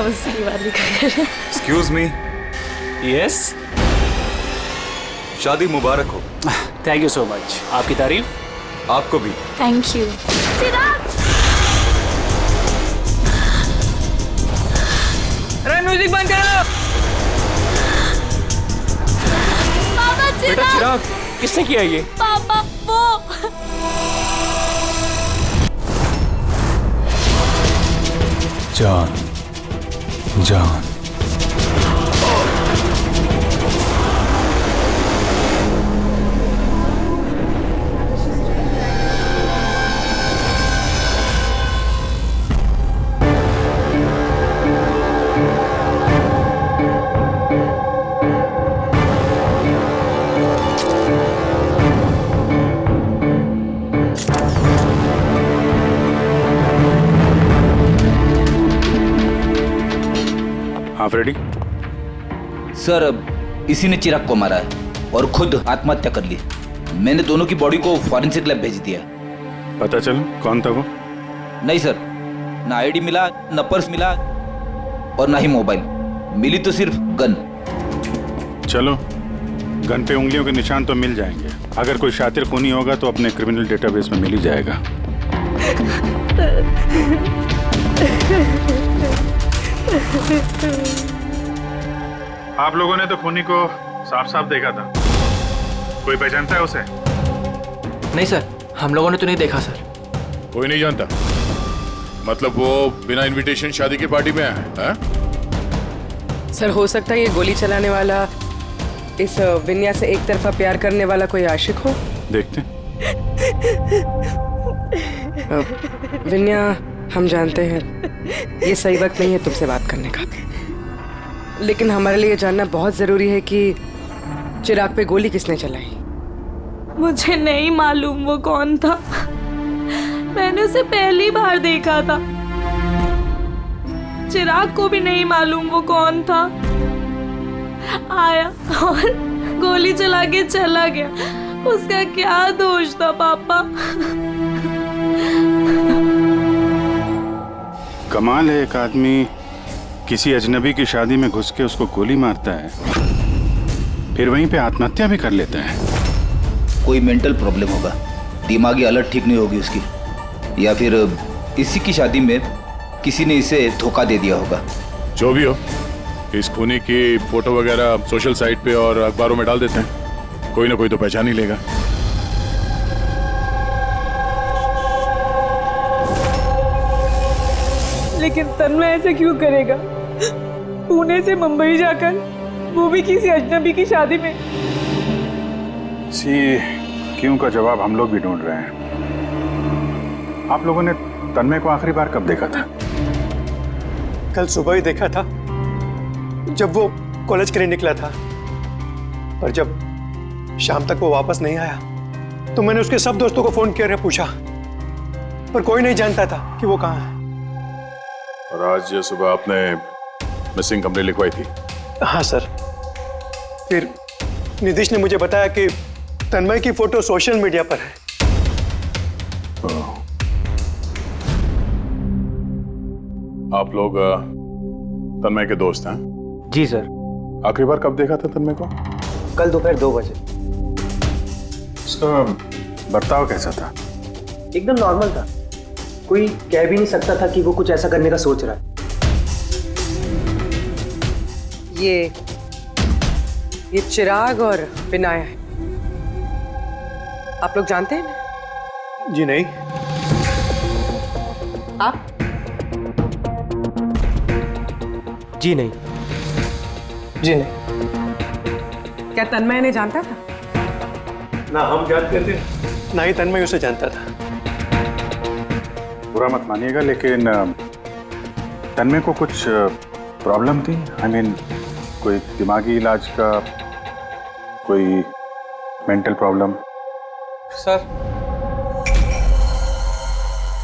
उसी वाली का घर। Excuse me. यस, शादी मुबारक हो। Thank you so much. आपकी तारीफ। आपको भी। Thank you. अरे म्यूजिक बंद करो। पापा बेटा चिराग, किसने किया ये? पापा वो जान जान। आप रेडी? सर, इसी ने चिराग को मारा है और खुद आत्महत्या कर ली। मैंने दोनों की बॉडी को फॉरेंसिक लैब भेज दिया। पता चला कौन था वो? नहीं सर, ना आईडी मिला, ना पर्स मिला और ना ही मोबाइल मिली, तो सिर्फ गन। चलो, गन पे उंगलियों के निशान तो मिल जाएंगे। अगर कोई शातिर खूनी होगा तो अपने क्रिमिनल डेटाबेस में मिल ही जाएगा। आप लोगों ने तो खूनी को साफ साफ देखा था। कोई पहचानता है उसे? नहीं सर, हम लोगों ने तो नहीं देखा सर। कोई नहीं जानता? मतलब वो बिना इनविटेशन शादी की पार्टी में आया है? सर, हो सकता है ये गोली चलाने वाला इस विन्या से एक तरफा प्यार करने वाला कोई आशिक हो। देखते। विन्या, हम जानते हैं ये सही वक्त नहीं है तुमसे बात करने का, लेकिन हमारे लिए जानना बहुत जरूरी है कि चिराग पे गोली किसने चलाई। मुझे नहीं मालूम वो कौन था। मैंने उसे पहली बार देखा था। चिराग को भी नहीं मालूम वो कौन था। आया और गोली चला के चला गया। उसका क्या दोष था पापा? कमाल है, एक आदमी किसी अजनबी की शादी में घुस के उसको गोली मारता है, फिर वहीं पे आत्महत्या भी कर लेता है। कोई मेंटल प्रॉब्लम होगा, दिमागी हालत ठीक नहीं होगी उसकी, या फिर इसी की शादी में किसी ने इसे धोखा दे दिया होगा। जो भी हो, इस खूनी की फोटो वगैरह सोशल साइट पे और अखबारों में डाल देते हैं। कोई ना कोई तो पहचान ही लेगा। लेकिन तन्मय ऐसे क्यों करेगा? पुणे से मुंबई जाकर, वो भी किसी अजनबी की शादी में। इसी क्यों का जवाब हम लोग भी ढूंढ रहे हैं। आप लोगों ने तन्मय को आखिरी बार कब देखा था? कल सुबह ही देखा था, जब वो कॉलेज के लिए निकला था। पर जब शाम तक वो वापस नहीं आया तो मैंने उसके सब दोस्तों को फोन किया, पूछा, पर कोई नहीं जानता था कि वो कहाँ है। और आज सुबह आपने मिसिंग कंप्लेंट लिखवाई थी? हाँ सर। फिर निधीश ने मुझे बताया कि तन्मय की फोटो सोशल मीडिया पर है। आप लोग तन्मय के दोस्त हैं? जी सर। आखिरी बार कब देखा था तन्मय को? कल दोपहर 2 बजे। उसका बर्ताव कैसा था? एकदम नॉर्मल था। कोई कह भी नहीं सकता था कि वो कुछ ऐसा करने का सोच रहा है। ये चिराग और विनाया है। आप लोग जानते हैं? जी नहीं। आप? जी नहीं। जी नहीं। क्या तन्मय ने जानता था? ना हम जानते थे, ना ही तन्मय उसे जानता था। बुरा मत मानिएगा, लेकिन तन्मय को कुछ प्रॉब्लम थी? आई मीन, कोई दिमागी इलाज का, कोई मेंटल प्रॉब्लम? सर,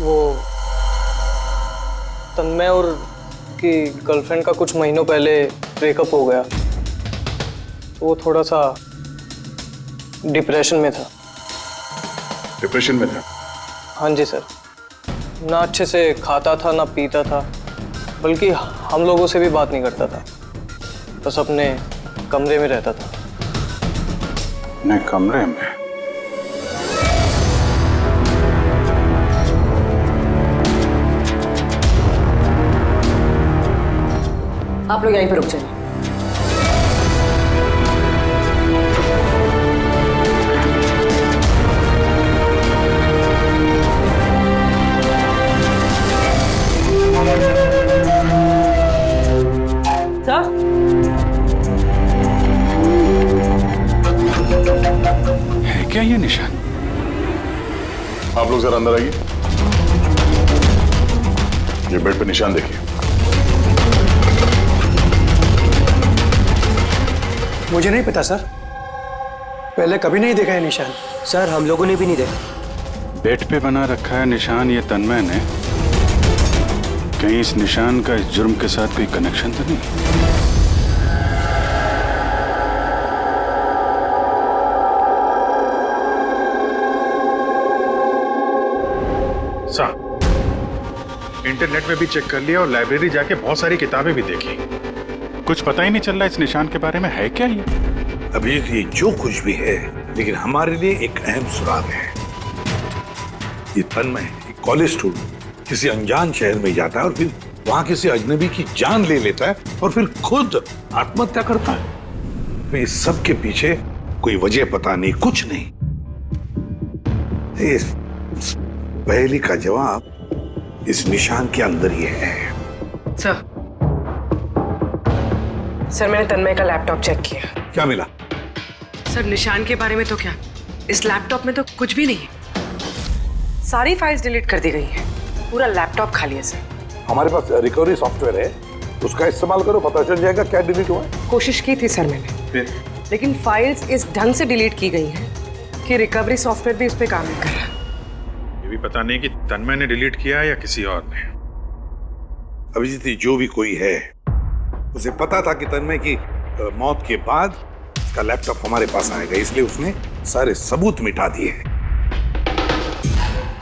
वो तन्मय और की गर्लफ्रेंड का कुछ महीनों पहले ब्रेकअप हो गया। वो थोड़ा सा डिप्रेशन में था। डिप्रेशन में था? हाँ जी सर। ना अच्छे से खाता था, ना पीता था, बल्कि हम लोगों से भी बात नहीं करता था, बस अपने कमरे में रहता था। अपने कमरे में? आप लोग यहीं पर रुक जाइए। सर, है क्या ये निशान? आप लोग जरा अंदर आइए। ये बेड पे निशान देखिए। मुझे नहीं पता सर, पहले कभी नहीं देखा है निशान। सर हम लोगों ने भी नहीं देखा। बेड पे बना रखा है निशान ये तन्मय ने। कहीं इस निशान का इस जुर्म के साथ कोई कनेक्शन तो नहीं? साहब, इंटरनेट में भी चेक कर लिया और लाइब्रेरी जाके बहुत सारी किताबें भी देखी। कुछ पता ही नहीं चल रहा इस निशान के बारे में। है क्या ये? अभी ये जो कुछ भी है, लेकिन हमारे लिए एक अहम सुराग है। ये तन्मय एक कॉलेज स्टूडेंट किसी अनजान शहर में जाता है और फिर वहां किसी अजनबी की जान ले लेता है और फिर खुद आत्महत्या करता है। तो इस सब के पीछे कोई वजह पता नहीं, कुछ नहीं। इस पहेली का जवाब इस निशान के अंदर ही है। सर, मैंने तन्मय का लैपटॉप चेक किया। क्या मिला? सर, निशान के बारे में तो क्या, इस लैपटॉप में तो कुछ भी नहीं है। सारी फाइल्स डिलीट कर दी गई हैं। पूरा लैपटॉप खाली है सर। हमारे पास रिकवरी सॉफ्टवेयर है, उसका इस्तेमाल करो, पता चल जाएगा क्या डिलीट हुआ है। कोशिश की थी सर मैंने, लेकिन फाइल्स इस ढंग से डिलीट की गई हैं कि रिकवरी सॉफ्टवेयर भी उस पर काम नहीं कर रहा। ये भी पता नहीं कि तन्मय ने डिलीट किया या किसी और ने। अभिजीत, जो भी कोई है, उसे पता था कि तन्मय की मौत के बाद उसका लैपटॉप हमारे पास आएगा, इसलिए उसने सारे सबूत मिटा दिए।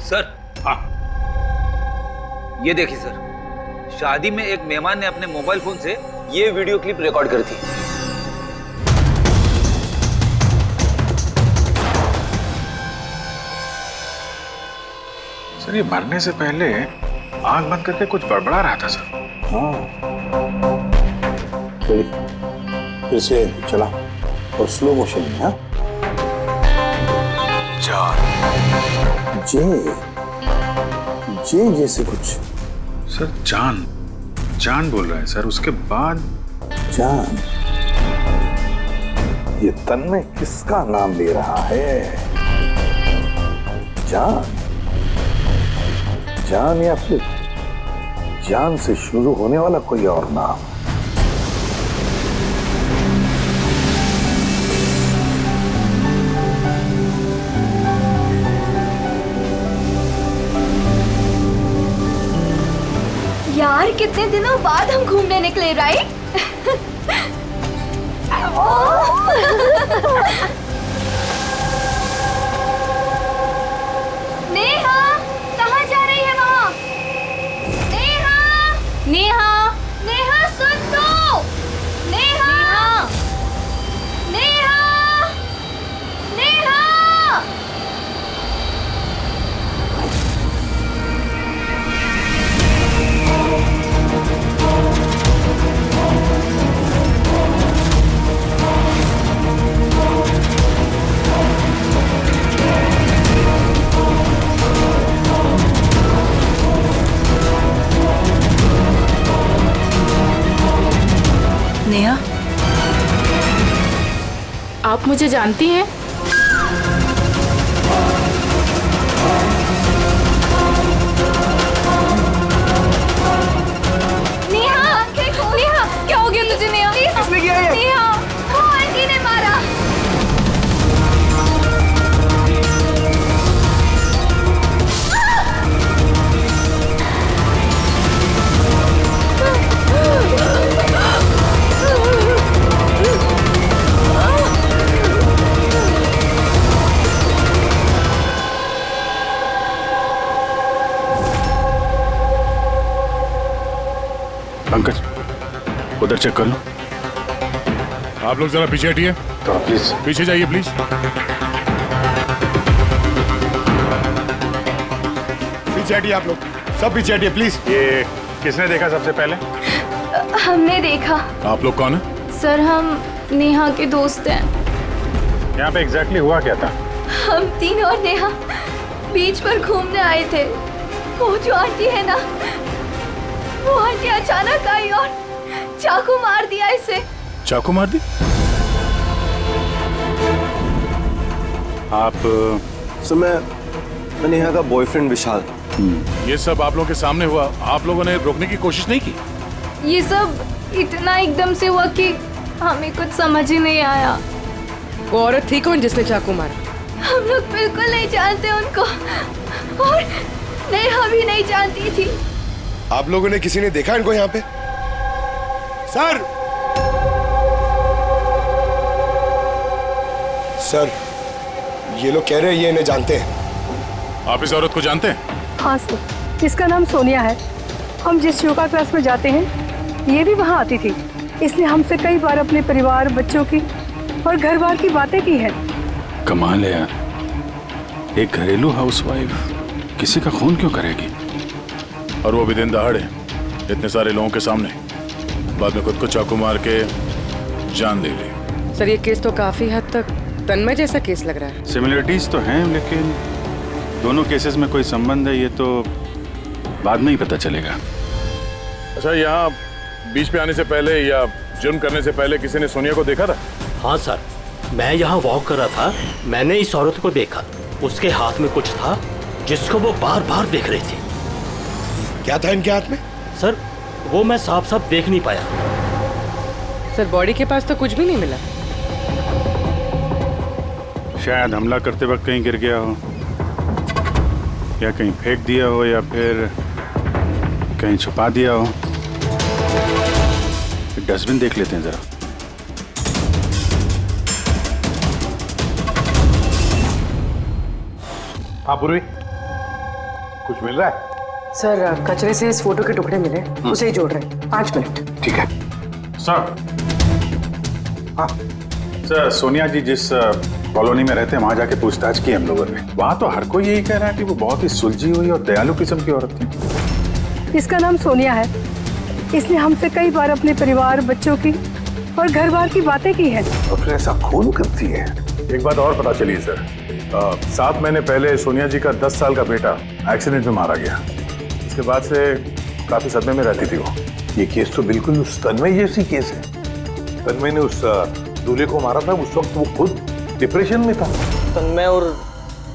सर, हाँ, ये देखिए सर, शादी में एक मेहमान ने अपने मोबाइल फोन से ये वीडियो क्लिप रिकॉर्ड करी थी। सर, ये मरने से पहले आंख बंद करके कुछ बड़बड़ा रहा था सर। फिर से चला और स्लो मोशन में। हाँ, जे जैसे कुछ। सर, जान बोल रहा है सर। उसके बाद जान, ये तन्मय किसका नाम ले रहा है? जान या फिर जान से शुरू होने वाला कोई और नाम? यार, कितने दिनों बाद हम घूमने निकले, राइट? नेहा, कहाँ जा रही है वहाँ? नेहा, नेहा, नेहा, सुन तो। नेहा, नेहा, नेहा। नेहा, आप मुझे जानती हैं? नेहा, नेहा, क्या हो गया तुझे नेहा? इसने किया है? नेहा, वो आंटी ने मारा। उधर चेक कर लो। आप लोग जरा पीछे हटिए। तो प्लीज पीछे जाइए प्लीज। पीछे हटिए आप लोग, सब पीछे हटिए प्लीज। ये किसने देखा सबसे पहले? हमने देखा। आप लोग कौन है? सर हम नेहा के दोस्त हैं। यहाँ पे एग्जैक्टली हुआ क्या था? हम तीन और नेहा बीच पर घूमने आए थे। वो जो आंटी है ना, वो आंटी अचानक आई और चाकू मार दिया इसे। चाकू मार दी? आप सर मैं नेहा का बॉयफ्रेंड विशाल। ये सब आप लोगों के सामने हुआ, आप लोगों ने रोकने की कोशिश नहीं की? ये सब इतना एकदम से हुआ कि हमें कुछ समझ ही नहीं आया। वो औरत थी कौन जिसने चाकू मारा? हम लोग बिल्कुल नहीं जानते उनको, और नेहा भी नहीं जानती थी। आप लोगों ने किसी ने देखा इनको यहाँ पे? सर सर ये लोग कह रहे हैं ये इन्हें जानते हैं। आप इस औरत को जानते हैं? हाँ सर, इसका नाम सोनिया है। हम जिस योगा क्लास में जाते हैं ये भी वहाँ आती थी। इसने हमसे कई बार अपने परिवार, बच्चों की और घर बार की बातें की है। कमाल है यार, एक घरेलू हाउसवाइफ किसी का खून क्यों करेगी? और वो भी दिन दहाड़े, इतने सारे लोगों के सामने, बाद में खुद को चाकू मार के जान दे ली। सर ये केस तो काफी हद तक तन्मय जैसा केस लग रहा है। सिमिलरिटीज तो हैं, लेकिन दोनों केसेस में कोई संबंध है ये तो बाद में ही पता चलेगा। अच्छा, यहाँ बीच पे आने से पहले या जुर्म करने से पहले किसी ने सोनिया को देखा था? हाँ सर, मैं यहाँ वॉक कर रहा था, मैंने इस औरत को देखा। उसके हाथ में कुछ था जिसको वो बार बार देख रही थी। क्या था इनके हाथ में? सर वो मैं साफ साफ देख नहीं पाया। सर बॉडी के पास तो कुछ भी नहीं मिला। शायद हमला करते वक्त कहीं गिर गया हो, या कहीं फेंक दिया हो, या फिर कहीं छुपा दिया हो। डस्टबिन देख लेते हैं जरा। हाँ पूर्वी, कुछ मिल रहा है? सर कचरे से इस फोटो के टुकड़े मिले, उसे ही जोड़ रहे हैं। 5 मिनट। ठीक है सर। हाँ सर, सोनिया जी जिस कॉलोनी में रहते हैं वहां जाके पूछताछ की हम लोगों ने। वहां तो हर कोई यही कह रहा है कि वो बहुत ही सुलझी हुई और दयालु किस्म की औरत थी। इसका नाम सोनिया है। इसने हमसे कई बार अपने परिवार, बच्चों की और घर बार की बातें की है। और फिर ऐसा खून करती है। एक बात और पता चली सर, 7 महीने पहले सोनिया जी का 10 साल का बेटा एक्सीडेंट में मारा गया। इसके बाद से काफी सदमे में रहती थी वो। ये केस तो बिल्कुल उस तन्मय जैसी केस है। तन्मय ने उस दूल्हे को मारा था, उस वक्त वो खुद डिप्रेशन में था। तन्मय और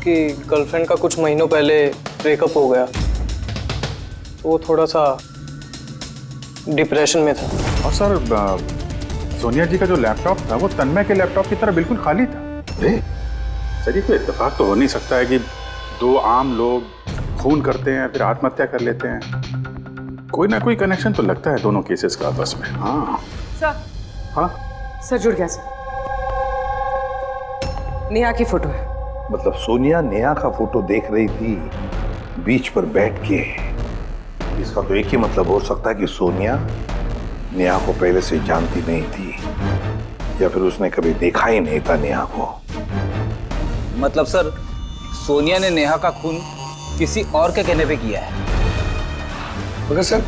की गर्लफ्रेंड का कुछ महीनों पहले ब्रेकअप हो गया, तो वो थोड़ा सा डिप्रेशन में था। और सर सोनिया जी का जो लैपटॉप था वो तन्मय के लैपटॉप की तरह बिल्कुल खाली था। सर ये तो इत्तेफाक तो हो नहीं सकता है कि 2 आम लोग खून करते हैं फिर आत्महत्या कर लेते हैं। कोई ना कोई कनेक्शन तो लगता है दोनों केसेस का आपस में। हाँ सर। हाँ सर जुड़ गया सर। नेहा की फोटो है। मतलब सोनिया नेहा का फोटो देख रही थी बीच पर बैठ के। इसका तो एक ही मतलब हो सकता है कि सोनिया नेहा को पहले से जानती नहीं थी, या फिर उसने कभी देखा ही नहीं था नेहा को। मतलब सर सोनिया ने नेहा का खून किसी और के कहने पे किया है। मगर सर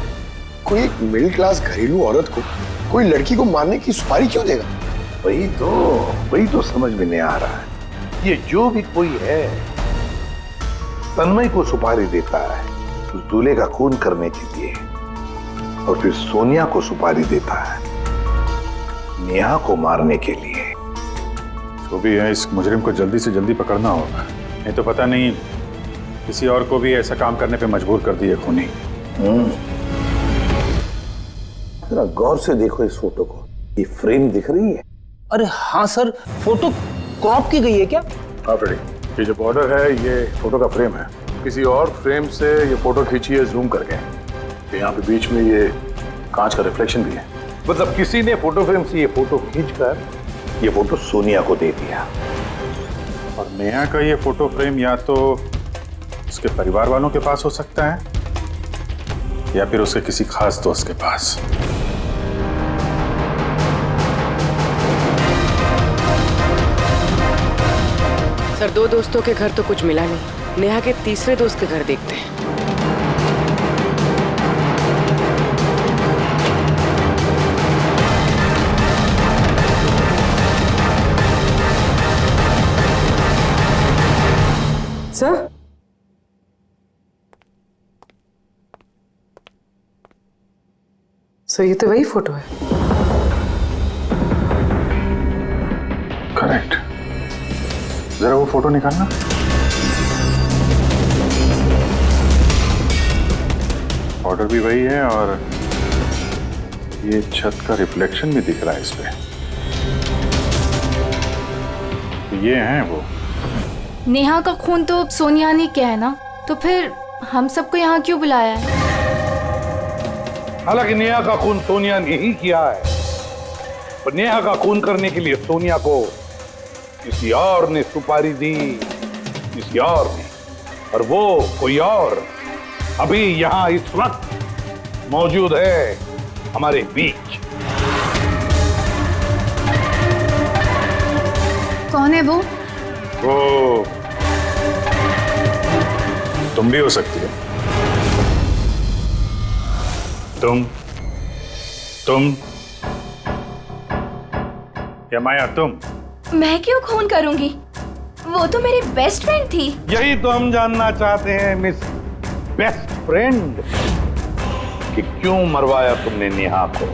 कोई एक मिडिल क्लास घरेलू औरत को कोई लड़की को मारने की सुपारी क्यों देगा? वही तो समझ में नहीं आ रहा है। ये जो भी कोई है तन्मय को सुपारी देता है उस दूल्हे का खून करने के लिए, और फिर सोनिया को सुपारी देता है नेहा को मारने के लिए। जो भी है इस मुजरिम को जल्दी से जल्दी पकड़ना होगा, नहीं तो पता नहीं किसी और को भी ऐसा काम करने पे मजबूर कर दिए खूनी। जरा गौर से देखो इस फोटो को, ये फ्रेम दिख रही है? अरे हाँ सर, फोटो क्रॉप की गई है क्या? हाँ फ्रेडी, ये जो बॉर्डर है ये फोटो का फ्रेम है। किसी और फ्रेम से ये फोटो खींची है जूम करके। यहाँ पे बीच में ये कांच का रिफ्लेक्शन भी है। मतलब किसी ने फोटो फ्रेम से ये फोटो खींचकर ये फोटो सोनिया को दे दिया। और नेहा का ये फोटो फ्रेम या तो उसके परिवार वालों के पास हो सकता है या फिर उसके किसी खास दोस्त के पास। सर 2 दोस्तों के घर तो कुछ मिला नहीं, नेहा के तीसरे दोस्त के घर देखते हैं। सर सर ये तो वही फोटो है। करेक्ट। जरा वो फोटो निकालना। ऑर्डर भी वही है और ये छत का रिफ्लेक्शन भी दिख रहा है इस पे। ये हैं वो। नेहा का खून तो सोनिया ने किया है ना, तो फिर हम सबको यहाँ क्यों बुलाया है? हालांकि नेहा का खून सोनिया ने ही किया है, पर नेहा का खून करने के लिए सोनिया को किसी और ने सुपारी दी, किसी और ने, और वो कोई और अभी यहाँ इस वक्त मौजूद है हमारे बीच। कौन है वो? वो तुम भी हो सकती हो। तुम या माया तुम? मैं क्यों खून करूंगी? वो तो मेरी बेस्ट फ्रेंड थी। यही तो हम जानना चाहते हैं मिस बेस्ट फ्रेंड, कि क्यों मरवाया तुमने नेहा को?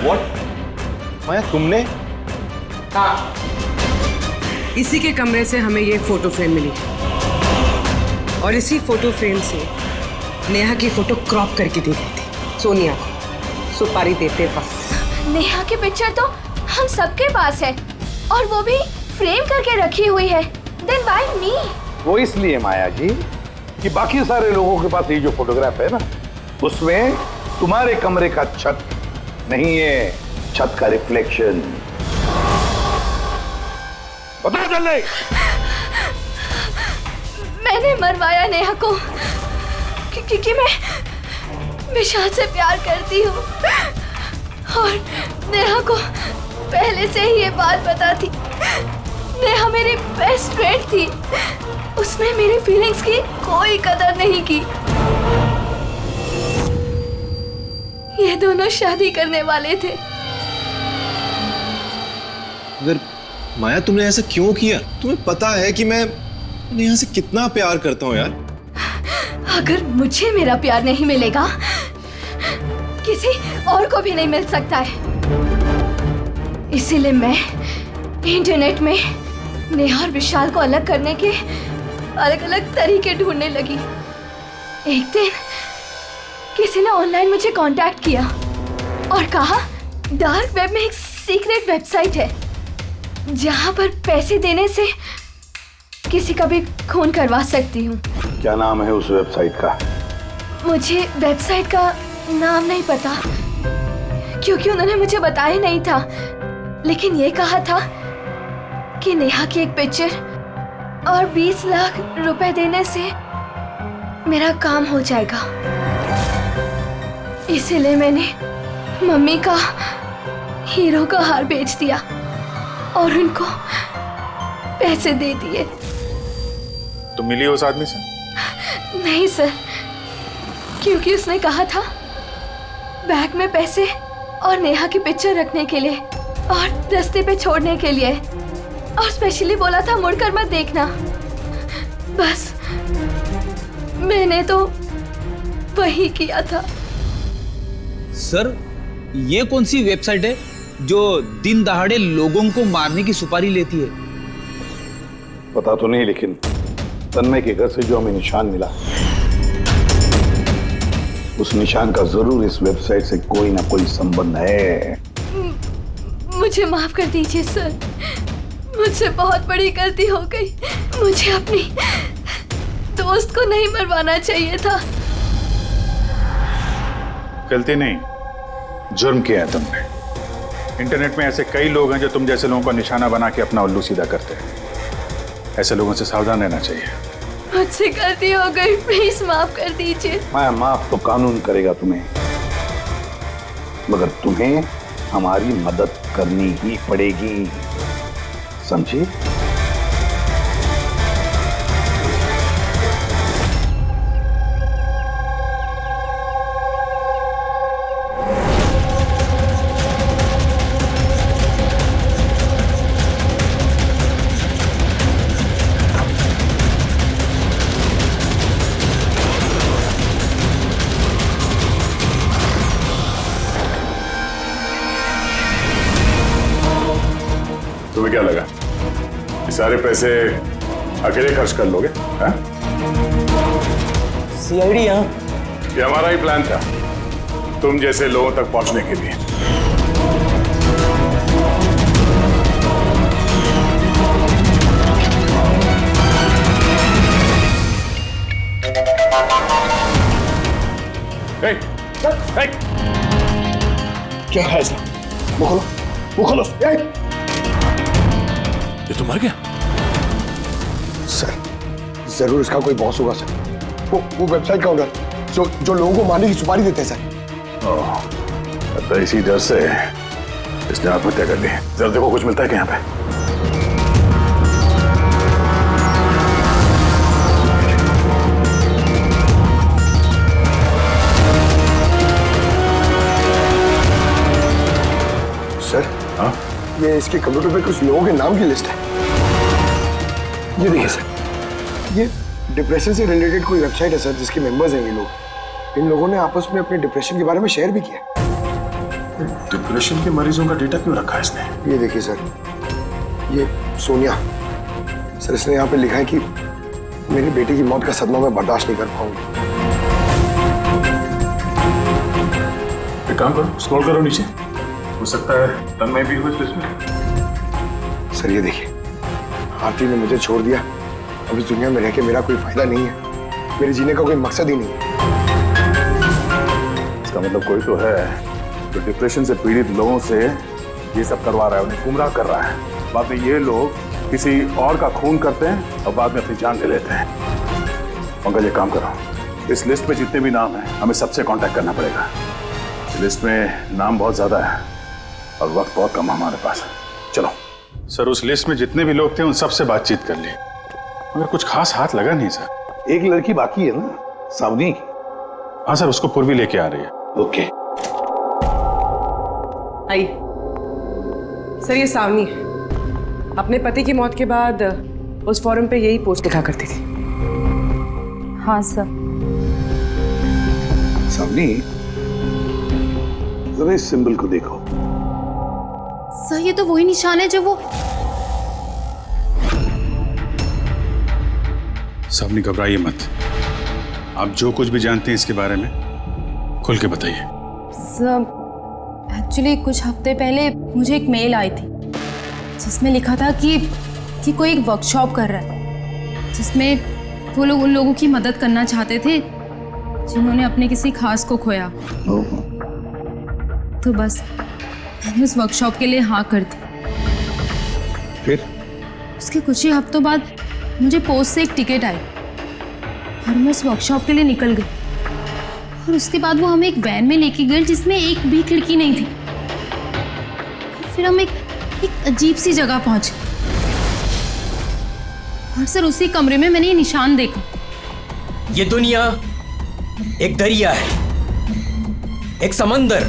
व्हाट? माया तुमने? हाँ, इसी के कमरे से हमें ये फोटो फ्रेम मिली और इसी फोटो फ्रेम से नेहा की फोटो क्रॉप करके दी गई थी सोनिया को सुपारी देते वक्त। नेहा की पिक्चर तो हम सबके पास है और वो भी फ्रेम करके रखी हुई है। Then why me? वो इसलिए माया जी कि बाकी सारे लोगों के पास ये जो फोटोग्राफ है ना, उसमें तुम्हारे कमरे का छत नहीं है, छत का रिफ्लेक्शन। पता चल रही? मैंने मरवाया नेहा को क्योंकि मैं विशाल से प्यार करती हूँ और नेहा को पहले से ही ये बात पता थी। नेहा मेरी बेस्ट फ्रेंड थी, उसने मेरी फीलिंग्स की कोई कदर नहीं की। ये दोनों शादी करने वाले थे। अगर माया तुमने ऐसा क्यों किया? तुम्हें पता है कि मैं नेहा से कितना प्यार करता हूँ यार। अगर मुझे मेरा प्यार नहीं मिलेगा, किसी और को भी नहीं मिल सकता है। इसीलिए मैं इंटरनेट में नेहा और विशाल को अलग करने के अलग अलग तरीके ढूंढने लगी। एक दिन किसी ने ऑनलाइन मुझे कांटेक्ट किया और कहा डार्क वेब में एक सीक्रेट वेबसाइट है जहां पर पैसे देने से किसी का भी खून करवा सकती हूँ। क्या नाम है उस वेबसाइट का? मुझे वेबसाइट का नाम नहीं पता क्योंकि उन्होंने मुझे बताया नहीं था, लेकिन ये कहा था कि नेहा की एक पिक्चर और 20 लाख रुपए देने से मेरा काम हो जाएगा। इसीलिए मैंने मम्मी का हीरो का हार बेच दिया और उनको पैसे दे दिए। तुम मिली उस आदमी से? नहीं सर, क्योंकि उसने कहा था बैग में पैसे और नेहा की पिक्चर रखने के लिए और रास्ते पे छोड़ने के लिए, और स्पेशली बोला था मुड़कर मत देखना। बस मैंने तो वही किया था। सर, ये कौन सी वेबसाइट है जो दिन दहाड़े लोगों को मारने की सुपारी लेती है? पता तो नहीं, लेकिन तन्मय के घर से जो हमें निशान मिला, उस निशान का जरूर इस वेबसाइट से कोई ना कोई संबंध है। मुझे माफ कर दीजिए सर, मुझसे बहुत बड़ी गलती हो गई। मुझे अपनी दोस्त को नहीं मरवाना चाहिए था। गलती नहीं, जुर्म किया है तुमने। इंटरनेट में ऐसे कई लोग हैं जो तुम जैसे लोगों का निशाना बना के अपना उल्लू सीधा करते हैं। ऐसे लोगों से सावधान रहना चाहिए। मुझसे गलती हो गई, प्लीज माफ कर दीजिए। मैं माफ तो कानून करेगा तुम्हें, मगर तुम्हें हमारी मदद करनी ही पड़ेगी, समझे? सारे पैसे अकेले खर्च कर लोगे? हाँ? सीआईडी यहाँ? ये हमारा ही प्लान था, तुम जैसे लोगों तक पहुंचने के लिए। क्या है इसमें? वो खोलो। ये तो मर गया। सर जरूर इसका कोई बॉस होगा सर। वो वेबसाइट का ओनर जो लोगों को मारने की सुपारी देते हैं सर। तो इसी डर से इसने आत्महत्या कर ली। जरा देखो कुछ मिलता है क्या यहाँ पे? सर हाँ? ये इसके कंप्यूटर पे कुछ लोगों के नाम की लिस्ट है। ये देखिए सर, ये डिप्रेशन से रिलेटेड कोई वेबसाइट है सर, जिसके मेंबर्स हैं ये लोग। इन लोगों ने आपस में अपने डिप्रेशन के बारे में शेयर भी किया। डिप्रेशन के मरीजों का डेटा क्यों रखा है इसने? ये देखिए सर, ये सोनिया सर, इसने यहाँ पे लिखा है कि मेरी बेटी की मौत का सदमा मैं बर्दाश्त नहीं कर पाऊंगी। एक काम करो, स्क्रॉल करो नीचे, हो सकता है तन्मय भी हो इस लिस्ट में। सर ये देखिए, आरती ने मुझे छोड़ दिया, अब इस दुनिया में रह के मेरा कोई फायदा नहीं है, मेरे जीने का कोई मकसद ही नहीं है। इसका मतलब कोई तो है जो डिप्रेशन से पीड़ित लोगों से ये सब करवा रहा है, उन्हें गुमराह कर रहा है। बाद में ये लोग किसी और का खून करते हैं और बाद में अपनी जान ले लेते हैं। पंकज एक काम करो, इस लिस्ट में जितने भी नाम हैं हमें सबसे कांटेक्ट करना पड़ेगा। इस लिस्ट में नाम बहुत ज्यादा है और वक्त बहुत कम है हमारे पास। चलो सर, उस लिस्ट में जितने भी लोग थे उन सबसे बातचीत कर ली, मगर कुछ खास हाथ लगा नहीं सर। एक लड़की बाकी है ना, सावनी? हाँ सर, उसको पूर्वी लेके आ रही है। ओके। आई सर, ये सावनी है, अपने पति की मौत के बाद उस फोरम पे यही पोस्ट लिखा करती थी। हाँ सर। सावनी, जरा इस सिंबल को देखो। सर ये तो वही निशान है जो वो। सावनी घबराइए मत, आप जो कुछ भी जानते हैं इसके बारे में खुल के बताइए। सर एक्चुअली कुछ हफ्ते पहले मुझे एक मेल आई थी जिसमें लिखा था कि कोई एक वर्कशॉप कर रहा है जिसमें वो लोग उन लोगों की मदद करना चाहते थे जिन्होंने अपने किसी खास को खोया। तो बस मैंने उस वर्कशॉप के लिए हाँ कर दी। फिर उसके कुछ ही हफ्तों बाद मुझे पोस्ट से एक टिकट आई और मैं उस वर्कशॉप के लिए निकल गई। और उसके बाद वो हमें एक वैन में लेके गए जिसमें एक भी खिड़की नहीं थी। फिर हम एक अजीब सी जगह पहुंचे और सर उसी कमरे में मैंने ये निशान देखा। ये दुनिया एक दरिया है, एक समंदर,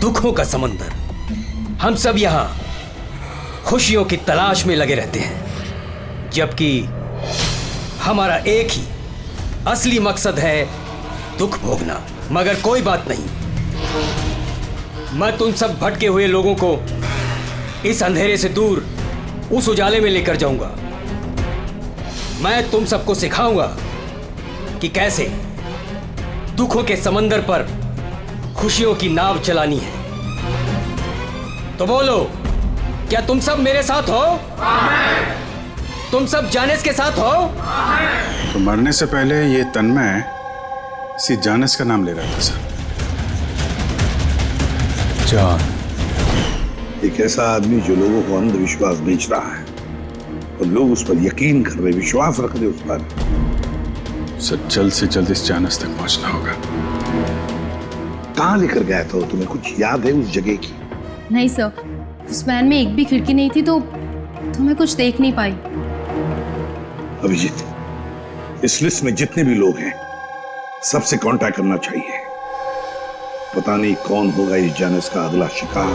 दुखों का समंदर। हम सब यहाँ खुशियों की तलाश में लगे रहते हैं, जबकि हमारा एक ही असली मकसद है दुख भोगना। मगर कोई बात नहीं, मैं तुम सब भटके हुए लोगों को इस अंधेरे से दूर उस उजाले में लेकर जाऊंगा। मैं तुम सबको सिखाऊंगा कि कैसे दुखों के समंदर पर खुशियों की नाव चलानी है। तो बोलो, क्या तुम सब मेरे साथ हो? तुम सब जानिस के साथ हो? तो मरने से पहले ये तन्मय इसी जानिस का नाम ले रहा था सर। जान, एक ऐसा आदमी जो लोगों को अंधविश्वास बेच रहा है और लोग उस पर यकीन कर रहे, विश्वास रख रहे उस पर। सर जल्द से जल्द इस जानिस तक पहुंचना होगा। कहाँ लेकर गया था? तुम्हें कुछ याद है उस जगह की? नहीं सर, उस वैन में एक भी खिड़की नहीं थी तो मैं कुछ देख नहीं पाई। अभिजीत, इस लिस्ट में जितने भी लोग हैं सबसे कांटेक्ट करना चाहिए। पता नहीं कौन होगा इस जानिस का अगला शिकार।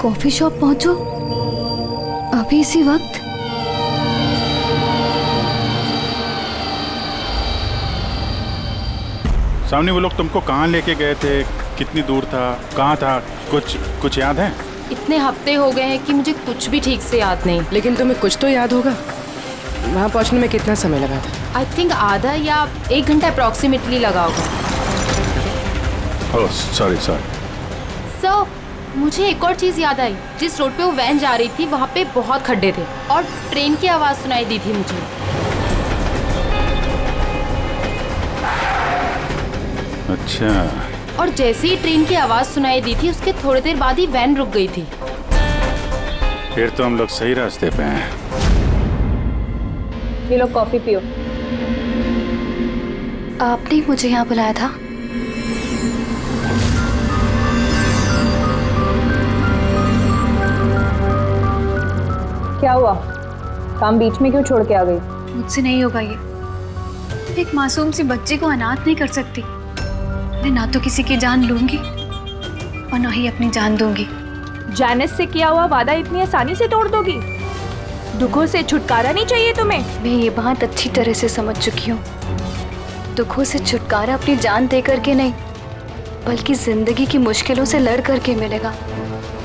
कॉफी शॉप पहुंचो अभी इसी वक्त? सामने वो लोग तुमको कहाँ लेके गए थे, कितनी दूर था, कहाँ था, कुछ याद है? इतने हफ्ते हो गए हैं कि मुझे कुछ भी ठीक से याद नहीं। लेकिन तुम्हें कुछ तो याद होगा। वहाँ पहुँचने में कितना समय लगा था? आई थिंक आधा या 1 घंटा अप्रॉक्सीमेटली लगा होगा। Oh sorry. सो मुझे एक और चीज़ याद आई। जिस रोड पे वो वैन जा रही थी वहाँ पे बहुत खड्डे थे और ट्रेन की आवाज़ सुनाई दी थी मुझे। अच्छा। और जैसे ही ट्रेन की आवाज़ सुनाई दी थी उसके थोड़ी देर बाद ही वैन रुक गई थी। फिर तो हम लोग सही रास्ते पे हैं। ये लो कॉफी पियो। आपने मुझे यहाँ बुलाया था? क्या हुआ? काम बीच में क्यों छोड़ के आ गई? मुझसे नहीं होगा ये। एक मासूम सी बच्ची को अनाथ नहीं कर सकती। मैं ना तो किसी की जान लूंगी और ना ही अपनी जान दूंगी। जैनिस से किया हुआ वादा इतनी आसानी से तोड़ दोगी? दुखों से छुटकारा नहीं चाहिए तुम्हें? मैं ये बात अच्छी तरह से समझ चुकी हूँ। दुखों से छुटकारा अपनी जान दे करके नहीं, बल्कि जिंदगी की मुश्किलों से लड़ करके मिलेगा।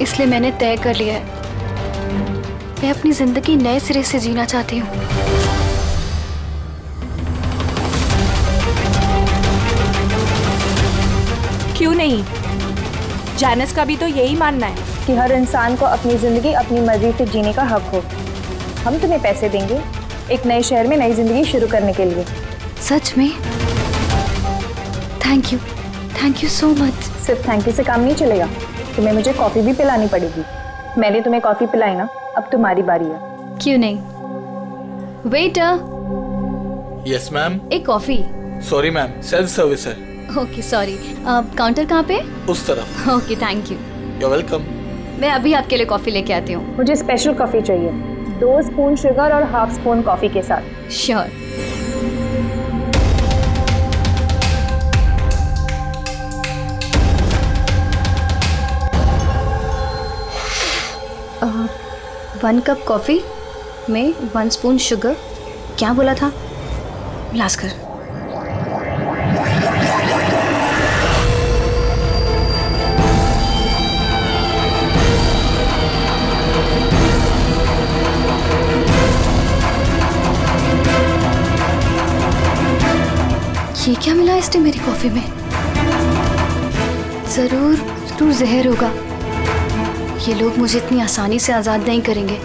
इसलिए मैंने तय कर लिया है, मैं अपनी जिंदगी नए सिरे से जीना चाहती हूँ। क्यों नहीं? जैनिस का भी तो यही मानना है कि हर इंसान को अपनी जिंदगी अपनी मर्जी से जीने का हक हो। हम तुम्हें पैसे देंगे एक नए शहर में नई जिंदगी शुरू करने के लिए। सच में? Thank you so much. सिर्फ थैंक यू से काम नहीं चलेगा, तुम्हें मुझे कॉफी भी पिलानी पड़ेगी। मैंने तुम्हें कॉफी पिलाई ना, अब तुम्हारी बारी है। क्यों नहीं? वेटर। Yes ma'am. एक coffee. Sorry ma'am, self service है। Okay sorry. काउंटर कहाँ पे? उस तरफ। Okay thank you. You welcome. मैं अभी आपके लिए कॉफी लेके आती हूँ। मुझे स्पेशल कॉफी चाहिए, 2 स्पून शुगर और हाफ स्पून कॉफी के साथ। श्योर। वन कप कॉफी में 1 स्पून शुगर। क्या बोला था? लास्कर। ये क्या मिला इसने मेरी कॉफी में? जरूर जहर होगा। ये लोग मुझे इतनी आसानी से आजाद नहीं करेंगे।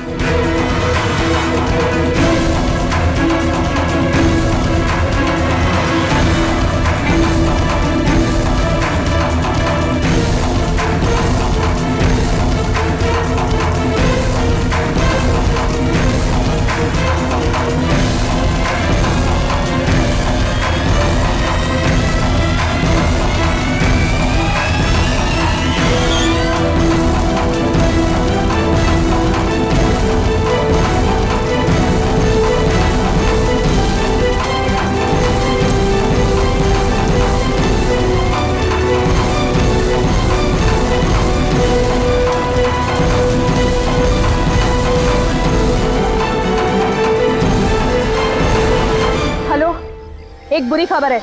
एक बुरी खबर है,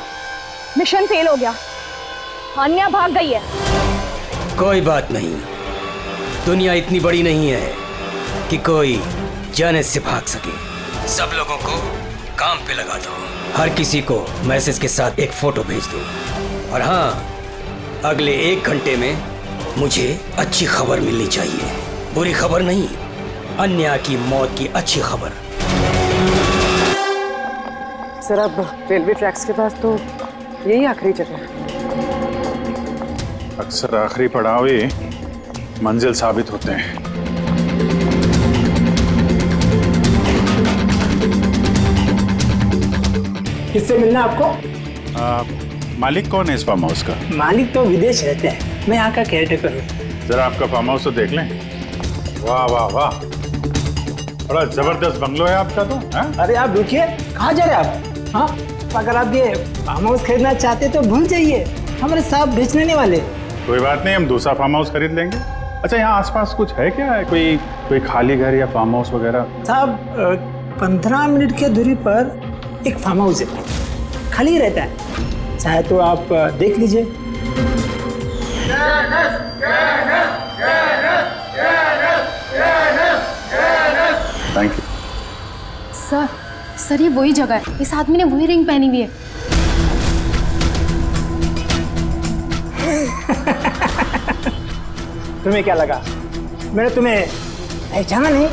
मिशन फेल हो गया। अन्या भाग गई है। कोई बात नहीं, दुनिया इतनी बड़ी नहीं है कि कोई जैनिस से भाग सके। सब लोगों को काम पे लगा दो, हर किसी को मैसेज के साथ एक फोटो भेज दो। और हाँ, अगले 1 घंटे में मुझे अच्छी खबर मिलनी चाहिए। बुरी खबर नहीं, अन्या की मौत की अच्छी खबर। सर अब रेलवे ट्रैक्स के पास तो यही आखिरी जगह है। अक्सर आखिरी पड़ाव ही मंजिल साबित होते हैं। किससे मिलना आपको? मालिक कौन है इस फार्म हाउस का? मालिक तो विदेश रहते हैं, मैं यहाँ का केयरटेकर हूँ। जरा आपका फार्म हाउस तो देख लें। वाह वाह वाह, बड़ा जबरदस्त बंगलो है आपका तो। अरे आप रुकिए, कहाँ जा रहे हैं आप? हाँ, अगर आप ये फार्म हाउस खरीदना चाहते तो भूल जाइए, हमारे साहब बेचने नहीं वाले। कोई बात नहीं, हम दूसरा फार्म हाउस खरीद लेंगे। अच्छा, यहाँ आसपास कुछ है क्या? कोई कोई खाली घर या फार्म हाउस वगैरह? साहब 15 मिनट की दूरी पर एक फार्म हाउस है, खाली रहता है, चाहे तो आप देख लीजिए। Thank you. सर ये वही जगह है, इस आदमी ने वही रिंग पहनी हुई है। तुम्हें क्या लगा मैंने तुम्हें पहचाना नहीं?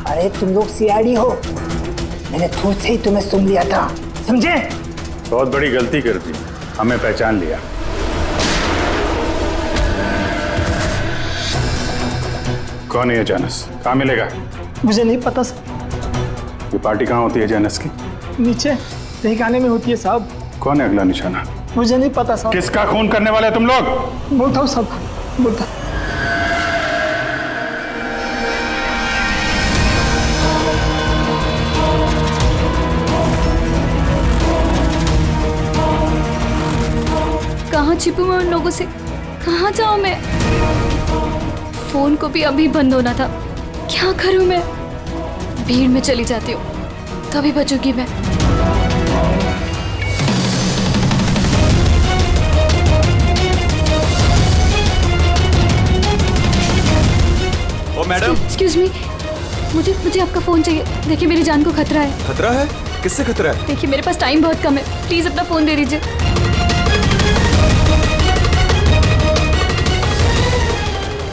अरे तुम लोग सीआईडी हो, मैंने खुद से ही तुम्हें सुन लिया था, समझे? बहुत बड़ी गलती कर दी, हमें पहचान लिया। कौन है ये जानस? कहाँ मिलेगा? मुझे नहीं पता सर। ये पार्टी कहाँ होती है जानस की? नीचे तहखाने में होती है साहब। कौन है अगला निशाना? मुझे नहीं पता साहब। किसका खून करने वाले तुम लोग? बोलता हूँ साहब, बोलता। कहाँ छिपूं मैं उन लोगों से? कहाँ जाऊँ मैं? फोन को भी अभी बंद होना था, क्या करूँ मैं? भीड़ में चली जाती हूँ, तभी बचूंगी मैं। ओ मैडम, एक्सक्यूज मी, मुझे आपका फोन चाहिए। देखिए मेरी जान को खतरा है। खतरा है? किससे खतरा है? देखिए मेरे पास टाइम बहुत कम है, प्लीज अपना फोन दे दीजिए।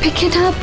Pick it up.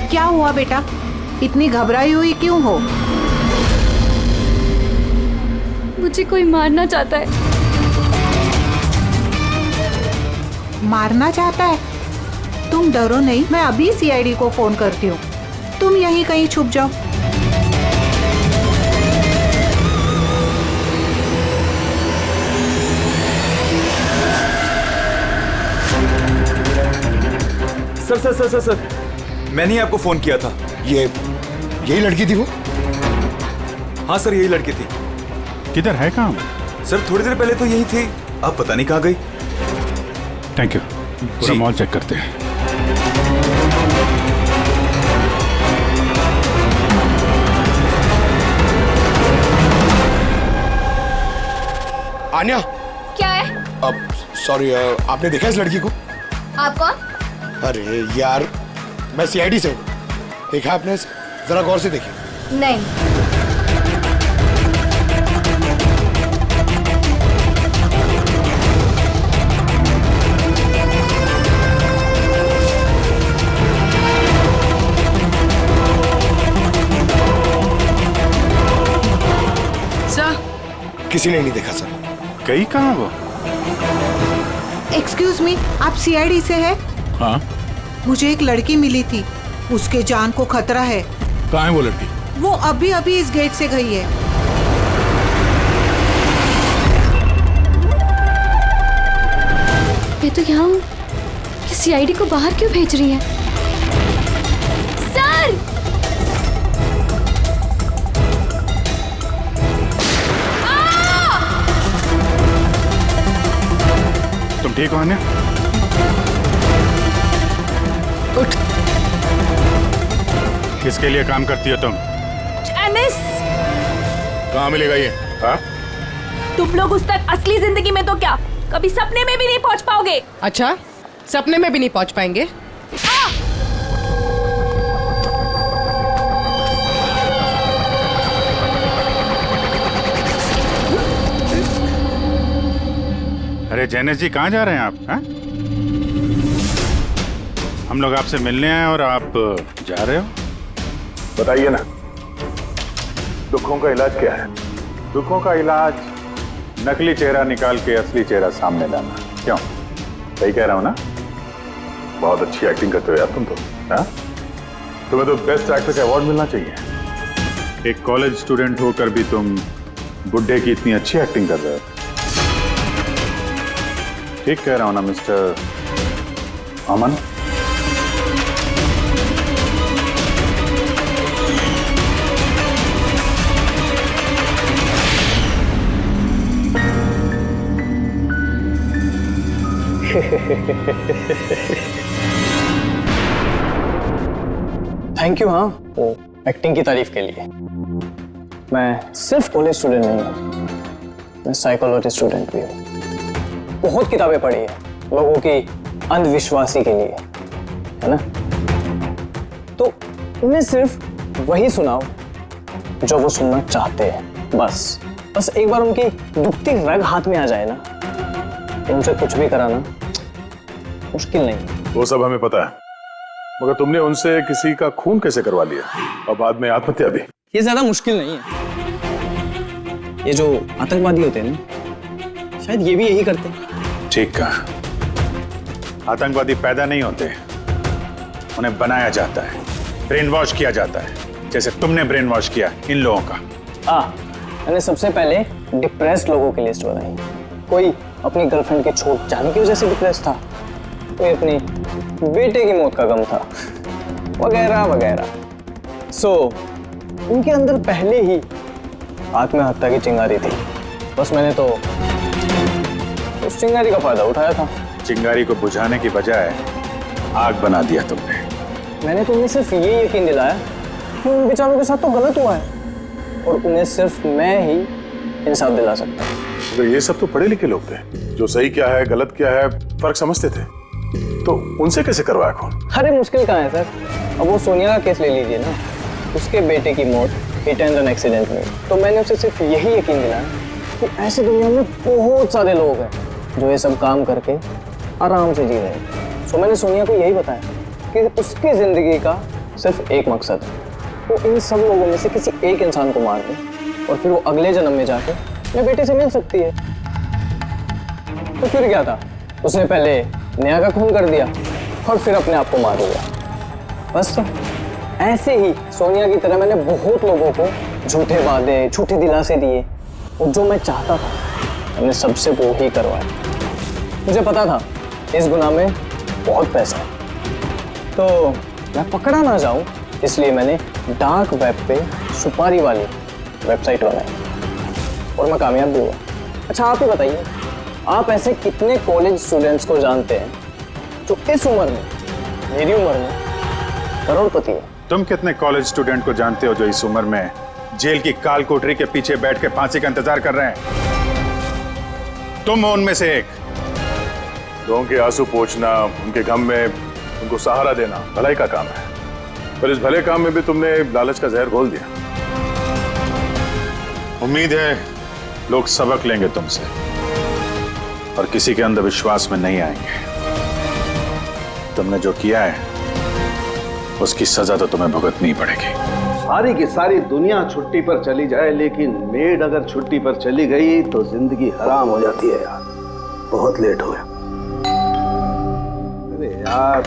क्या हुआ बेटा, इतनी घबराई हुई क्यों हो? मुझे कोई मारना चाहता है। मारना चाहता है? तुम डरो नहीं, मैं अभी सीआईडी को फोन करती हूँ, तुम यहीं कहीं छुप जाओ। Sir sir sir sir sir, मैंने ही आपको फोन किया था। यही लड़की थी वो? हाँ सर, यही लड़की थी। किधर है? काम सर थोड़ी देर पहले तो यही थी, अब पता नहीं कहाँ गई। Thank you. पूरा मॉल चेक करते हैं। आन्या, क्या है? अब सॉरी, आपने देखा इस लड़की को? आप कौन? अरे यार, मैं सीआईडी से हूँ। देखा आपने? जरा गौर से देखिए। नहीं। सर, किसी ने नहीं देखा सर। गई कहाँ वो? एक्सक्यूज मी, आप सीआईडी से है? हाँ। मुझे एक लड़की मिली थी, उसके जान को खतरा है। कहाँ है वो लड़की? वो अभी अभी इस गेट से गई है। मैं तो यहाँ हूँ, सीआईडी को बाहर क्यों भेज रही है? सर! तुम ठीक हो आन्या? उठ। किसके लिए काम करती हो तुम? एनिस! कहाँ मिलेगा ये? हाँ? तुम लोग उस तक असली जिंदगी में तो क्या, कभी सपने में भी नहीं पहुंच पाओगे। अच्छा, सपने में भी नहीं पहुंच पाएंगे? अरे जैनेश जी, कहाँ जा रहे हैं आप? हा? हम लोग आपसे मिलने आए और आप जा रहे हो? बताइए ना, दुखों का इलाज क्या है? दुखों का इलाज नकली चेहरा निकाल के असली चेहरा सामने लाना। क्यों, सही कह रहा हूं ना? बहुत अच्छी एक्टिंग करते हो यार तुम तो। हाँ, तुम्हें तो बेस्ट एक्टर का अवार्ड मिलना चाहिए। एक कॉलेज स्टूडेंट होकर भी तुम बुड्ढे की इतनी अच्छी एक्टिंग कर रहे हो। ठीक कह रहा हूं ना मिस्टर अमन? Thank you. हाँ, वो एक्टिंग की तारीफ के लिए। मैं सिर्फ कॉलेज स्टूडेंट नहीं हूँ, मैं साइकोलॉजी स्टूडेंट भी हूँ। बहुत किताबें पढ़ी है लोगों की अंधविश्वासी के लिए, है ना? तो उन्हें सिर्फ वही सुनाओ जो वो सुनना चाहते हैं। बस एक बार उनकी दुखती रग हाथ में आ जाए ना, उनसे कुछ भी कराना मुश्किल नहीं। वो सब हमें पता है, मगर तुमने उनसे किसी का खून कैसे करवा लिया और बाद में आत्महत्या भी? ये ज्यादा मुश्किल नहीं है। ये जो आतंकवादी होते हैं ना, शायद ये भी यही करते हैं। ठीक कहा। आतंकवादी पैदा नहीं होते, उन्हें बनाया जाता है, ब्रेन वॉश किया जाता है, जैसे तुमने ब्रेन वॉश किया इन लोगों का। मैंने सबसे पहले डिप्रेस्ड लोगों की लिस्ट बनाई। कोई अपनी गर्लफ्रेंड के छोड़ जाने की वजह से डिप्रेस था, कोई अपनी बेटे की मौत का गम था, वगैरह वगैरह। उनके अंदर पहले ही आत्महत्या की चिंगारी थी। बस मैंने तो उस चिंगारी का फायदा उठाया था। चिंगारी को बुझाने की बजाय आग बना दिया तुमने। मैंने तो उन्हें सिर्फ ये यकीन दिलाया कि उन बेचारों के साथ तो गलत हुआ है और उन्हें सिर्फ मैं ही इंसाफ दिला सकता हूँ। तो ये सब तो पढ़े लिखे लोग थे, जो सही क्या है गलत क्या है फर्क समझते थे, तो उनसे कैसे करवाया खून? अरे मुश्किल कहाँ है सर? अब वो सोनिया का केस ले लीजिए ना, उसके बेटे की मौत हिट एंड रन एक्सीडेंट में। तो मैंने उसे सिर्फ यही यकीन दिलाया कि ऐसे दुनिया में बहुत सारे लोग हैं जो ये सब काम करके आराम से जी रहे हैं। तो मैंने सोनिया को यही बताया कि उसकी जिंदगी का सिर्फ एक मकसद है, वो इन सब लोगों में से किसी एक इंसान को मार दे और फिर वो अगले जन्म में जाके अपने बेटे से मिल सकती है। तो फिर क्या था, उसने पहले नेहा का खून कर दिया और फिर अपने आप को मार दिया। बस तो ऐसे ही सोनिया की तरह मैंने बहुत लोगों को झूठे वादे, झूठे दिलासे दिए और जो मैं चाहता था मैंने सबसे वो ही करवाया। मुझे पता था इस गुनाह में बहुत पैसा है, तो मैं पकड़ा ना जाऊं इसलिए मैंने डार्क वेब पे सुपारी वाली वेबसाइट बनाई और मैं कामयाब भी हुआ। अच्छा आप ही बताइए, आप ऐसे कितने कॉलेज स्टूडेंट्स को जानते हैं जो इस उम्र में, मेरी उम्र में, करोड़पति है? तुम कितने कॉलेज स्टूडेंट को जानते हो जो इस उम्र में जेल की काल कोठरी के पीछे बैठ के फांसी का इंतजार कर रहे हैं? तुम हो उनमें से एक। लोगों के आंसू पोंछना, उनके गम में उनको सहारा देना भलाई का काम है, पर इस भले काम में भी तुमने लालच का जहर घोल दिया। उम्मीद है लोग सबक लेंगे तुमसे और किसी के अंधविश्वास में नहीं आएंगे। तुमने जो किया है उसकी सजा तो तुम्हें भुगतनी पड़ेगी। सारी की सारी दुनिया छुट्टी पर चली जाए, लेकिन मेड अगर छुट्टी पर चली गई तो जिंदगी हराम हो जाती है यार। बहुत लेट हो गया। अरे यार,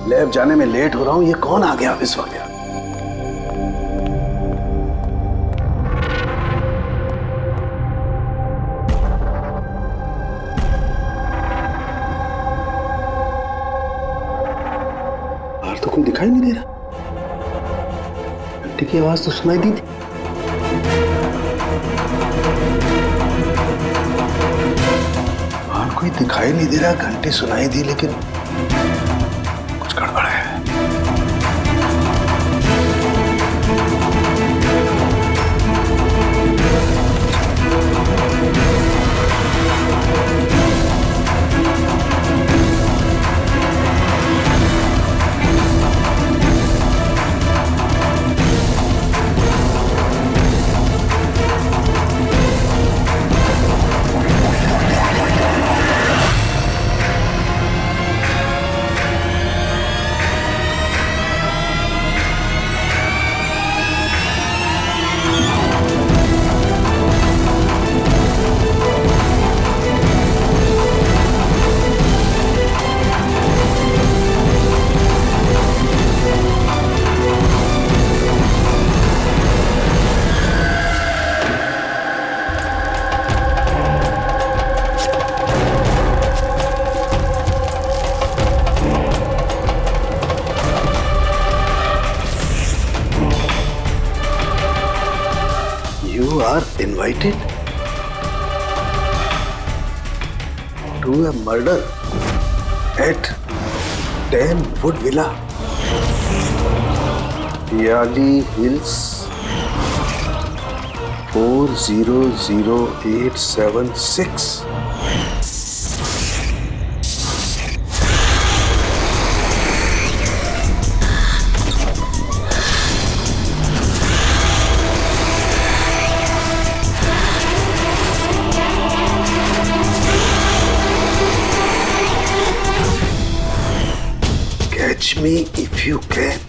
लैब जाने में लेट हो रहा हूँ। ये कौन आ गया इस वक्त यार? बाहर तो कोई दिखाई नहीं दे रहा। घंटे की आवाज तो सुनाई दी थी। बाहर कोई दिखाई नहीं दे रहा, घंटे सुनाई दी, लेकिन कुछ गड़बड़ है। Are invited to a murder at 10 wood villa, Yali hills 400876। Catch me if you can।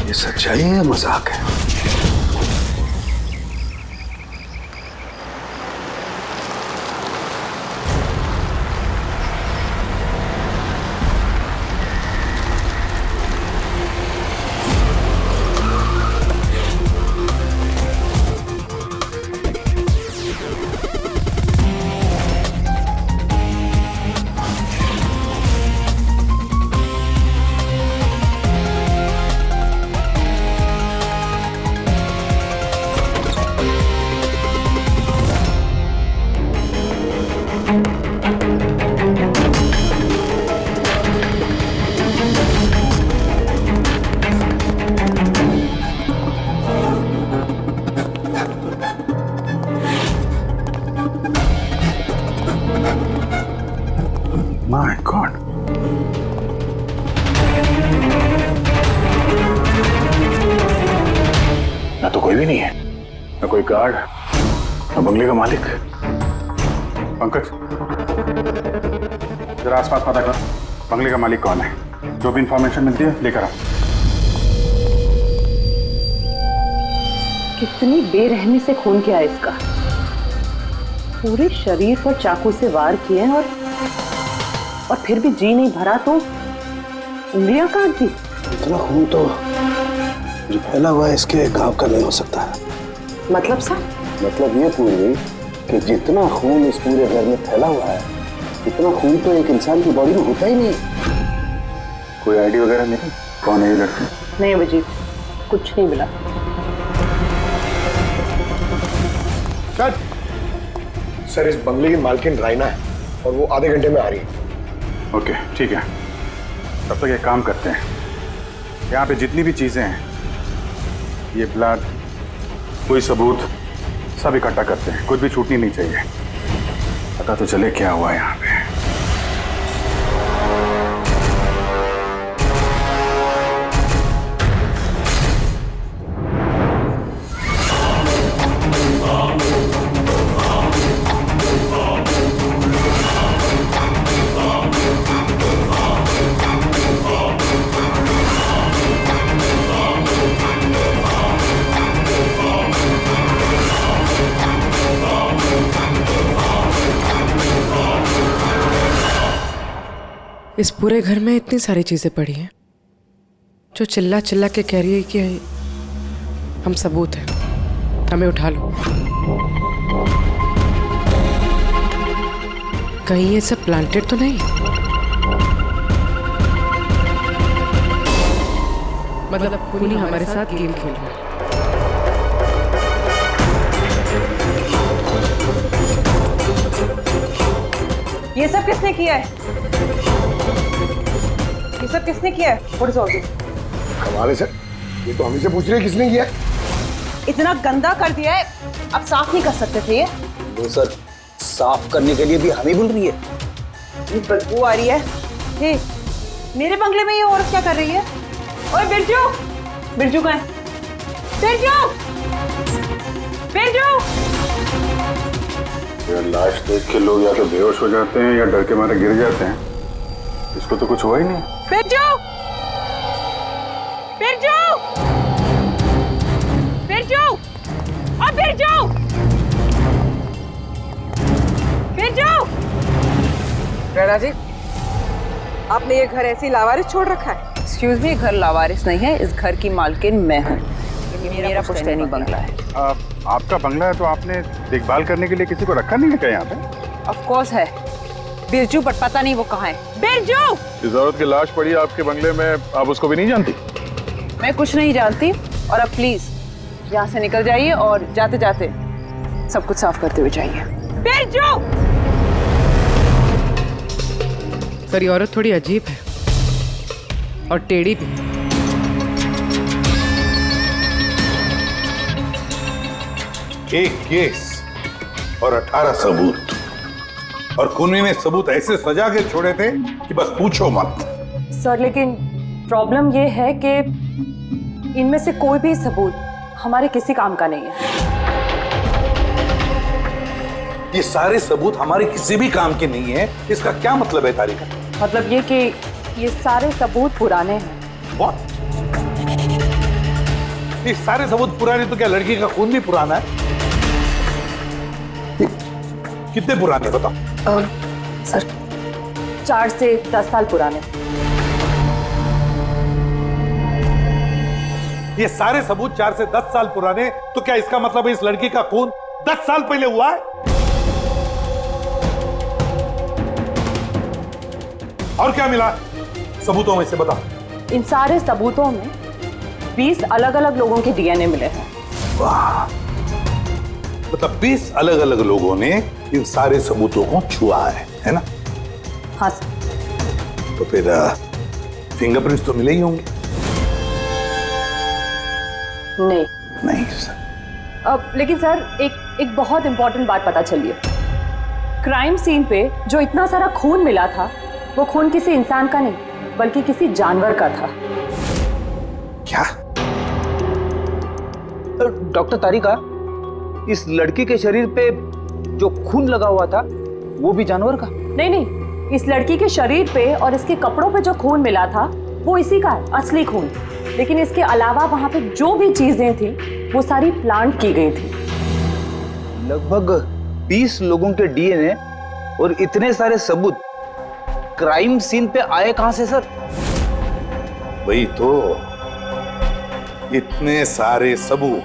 ये सच्चाई है या मजाक है? My God। ना तो कोई भी नहीं है, ना कोई गार्ड, ना बंगले का मालिक। पंकज, जरा आसपास पता कर, बंगले का मालिक कौन है? जो भी इंफॉर्मेशन मिलती है लेकर आ। कितनी बेरहमी से खून किया है इसका। पूरे शरीर पर चाकू से वार किए और फिर भी जी नहीं भरा तो उंगलियां काट दी। इतना खून तो जो फैला हुआ है इसके गांव का नहीं हो सकता है। मतलब सा? मतलब ये पूरी कि जितना खून इस पूरे घर में फैला हुआ है, इतना खून तो एक इंसान की बॉडी में होता ही नहीं। कोई आईडी वगैरह नहीं? कौन है ये लड़की? नहीं वजीर, कुछ नहीं मिला। सर, इस बंगले की मालकिन राइना है और वो आधे घंटे में आ रही है। ओके, ठीक है। तब तक एक काम करते हैं, यहाँ पे जितनी भी चीजें हैं, ये ब्लड, कोई सबूत, सब इकट्ठा करते हैं। कुछ भी छूटनी नहीं चाहिए। पता तो चले क्या हुआ यहाँ पे। इस पूरे घर में इतनी सारी चीजें पड़ी हैं जो चिल्ला चिल्ला के कह रही है कि हम सबूत हैं, हमें उठा लो। कहीं ये सब प्लांटेड तो नहीं? मतलब खूनी हमारे साथ गेम खेल रहा है। ये सब किसने किया है? ये सब किसने किया है? What is all this? कमाल है सर, ये तो हम ही से पूछ रहे हैं किसने किया है। इतना गंदा कर दिया है, अब साफ नहीं कर सकते थे ये? वो सर, साफ करने के लिए भी हमें बोल रही है। ये बदबू आ रही है। हे, मेरे बंगले में ये औरत क्या कर रही है? ओए बिरजू, बिरजू कहाँ है? बिरजू, बिरजू। यार, लाश देख के लोग या तो बेहोश हो जाते हैं या डर के मारे गिर जाते हैं। इसको तो कुछ हुआ ही नहीं। बिरजू, बिरजू, बिरजू, और बिरजू, बिरजू। राणा जी, आपने ये घर ऐसी लावारिस छोड़ रखा है? एक्सक्यूज मी, घर लावारिस नहीं है, इस घर की मालकिन मैं हूँ। ये मेरा पुश्तैनी बंगला है। आपका बंगला है तो आपने देखभाल करने के लिए किसी को रखा नहीं है क्या यहाँ पे? ऑफ कोर्स है बिरजू, पर पता नहीं वो कहाँ है। बिरजू! इस औरत की लाश पड़ी आपके बंगले में, आप उसको भी नहीं जानती? मैं कुछ नहीं जानती, और अब प्लीज यहाँ से निकल जाइए और जाते जाते सब कुछ साफ करते हुए जाइए। बिरजू! सर ये औरत थोड़ी अजीब है और टेढ़ी भी। एक केस और 18 सबूत, और खूनी ने सबूत ऐसे सजा के छोड़े थे कि बस पूछो मत। सर लेकिन प्रॉब्लम ये है कि इनमें से कोई भी सबूत हमारे किसी काम का नहीं है। ये सारे सबूत हमारे किसी भी काम के नहीं है, इसका क्या मतलब है तारिका? मतलब ये कि ये सारे सबूत पुराने हैं। What? ये सारे सबूत पुराने तो क्या लड़की का खून भी पुराना है? कितने पुराने बताओ? सर 4 से 10 साल पुराने। ये सारे सबूत 4 से 10 साल पुराने, तो क्या इसका मतलब है इस लड़की का खून 10 साल पहले हुआ है? और क्या मिला सबूतों में से बताओ? इन सारे सबूतों में 20 अलग अलग लोगों के डीएनए मिले हैं। वाह, मतलब 20 अलग अलग लोगों ने इन सारे सबूतों को छुआ है ना? हाँ सर। तो फिर फिंगरप्रिंट्स तो मिले ही होंगे। नहीं नहीं सर। अब लेकिन सर एक बहुत इंपॉर्टेंट बात पता चली है। क्राइम सीन पे जो इतना सारा खून मिला था वो खून किसी इंसान का नहीं बल्कि किसी जानवर का था। क्या? डॉक्टर तारिका, इस लड़की के शरीर पे जो खून लगा हुआ था वो भी जानवर का? नहीं, इस लड़की के शरीर पे और इसके कपड़ों पे जो खून मिला था वो इसी का है, असली खून। लेकिन इसके अलावा वहां पे जो भी चीजें थी वो सारी प्लांट की गई थी। लगभग 20 लोगों के डीएनए और इतने सारे सबूत क्राइम सीन पे आए कहां से सर? वही तो, इतने सारे सबूत,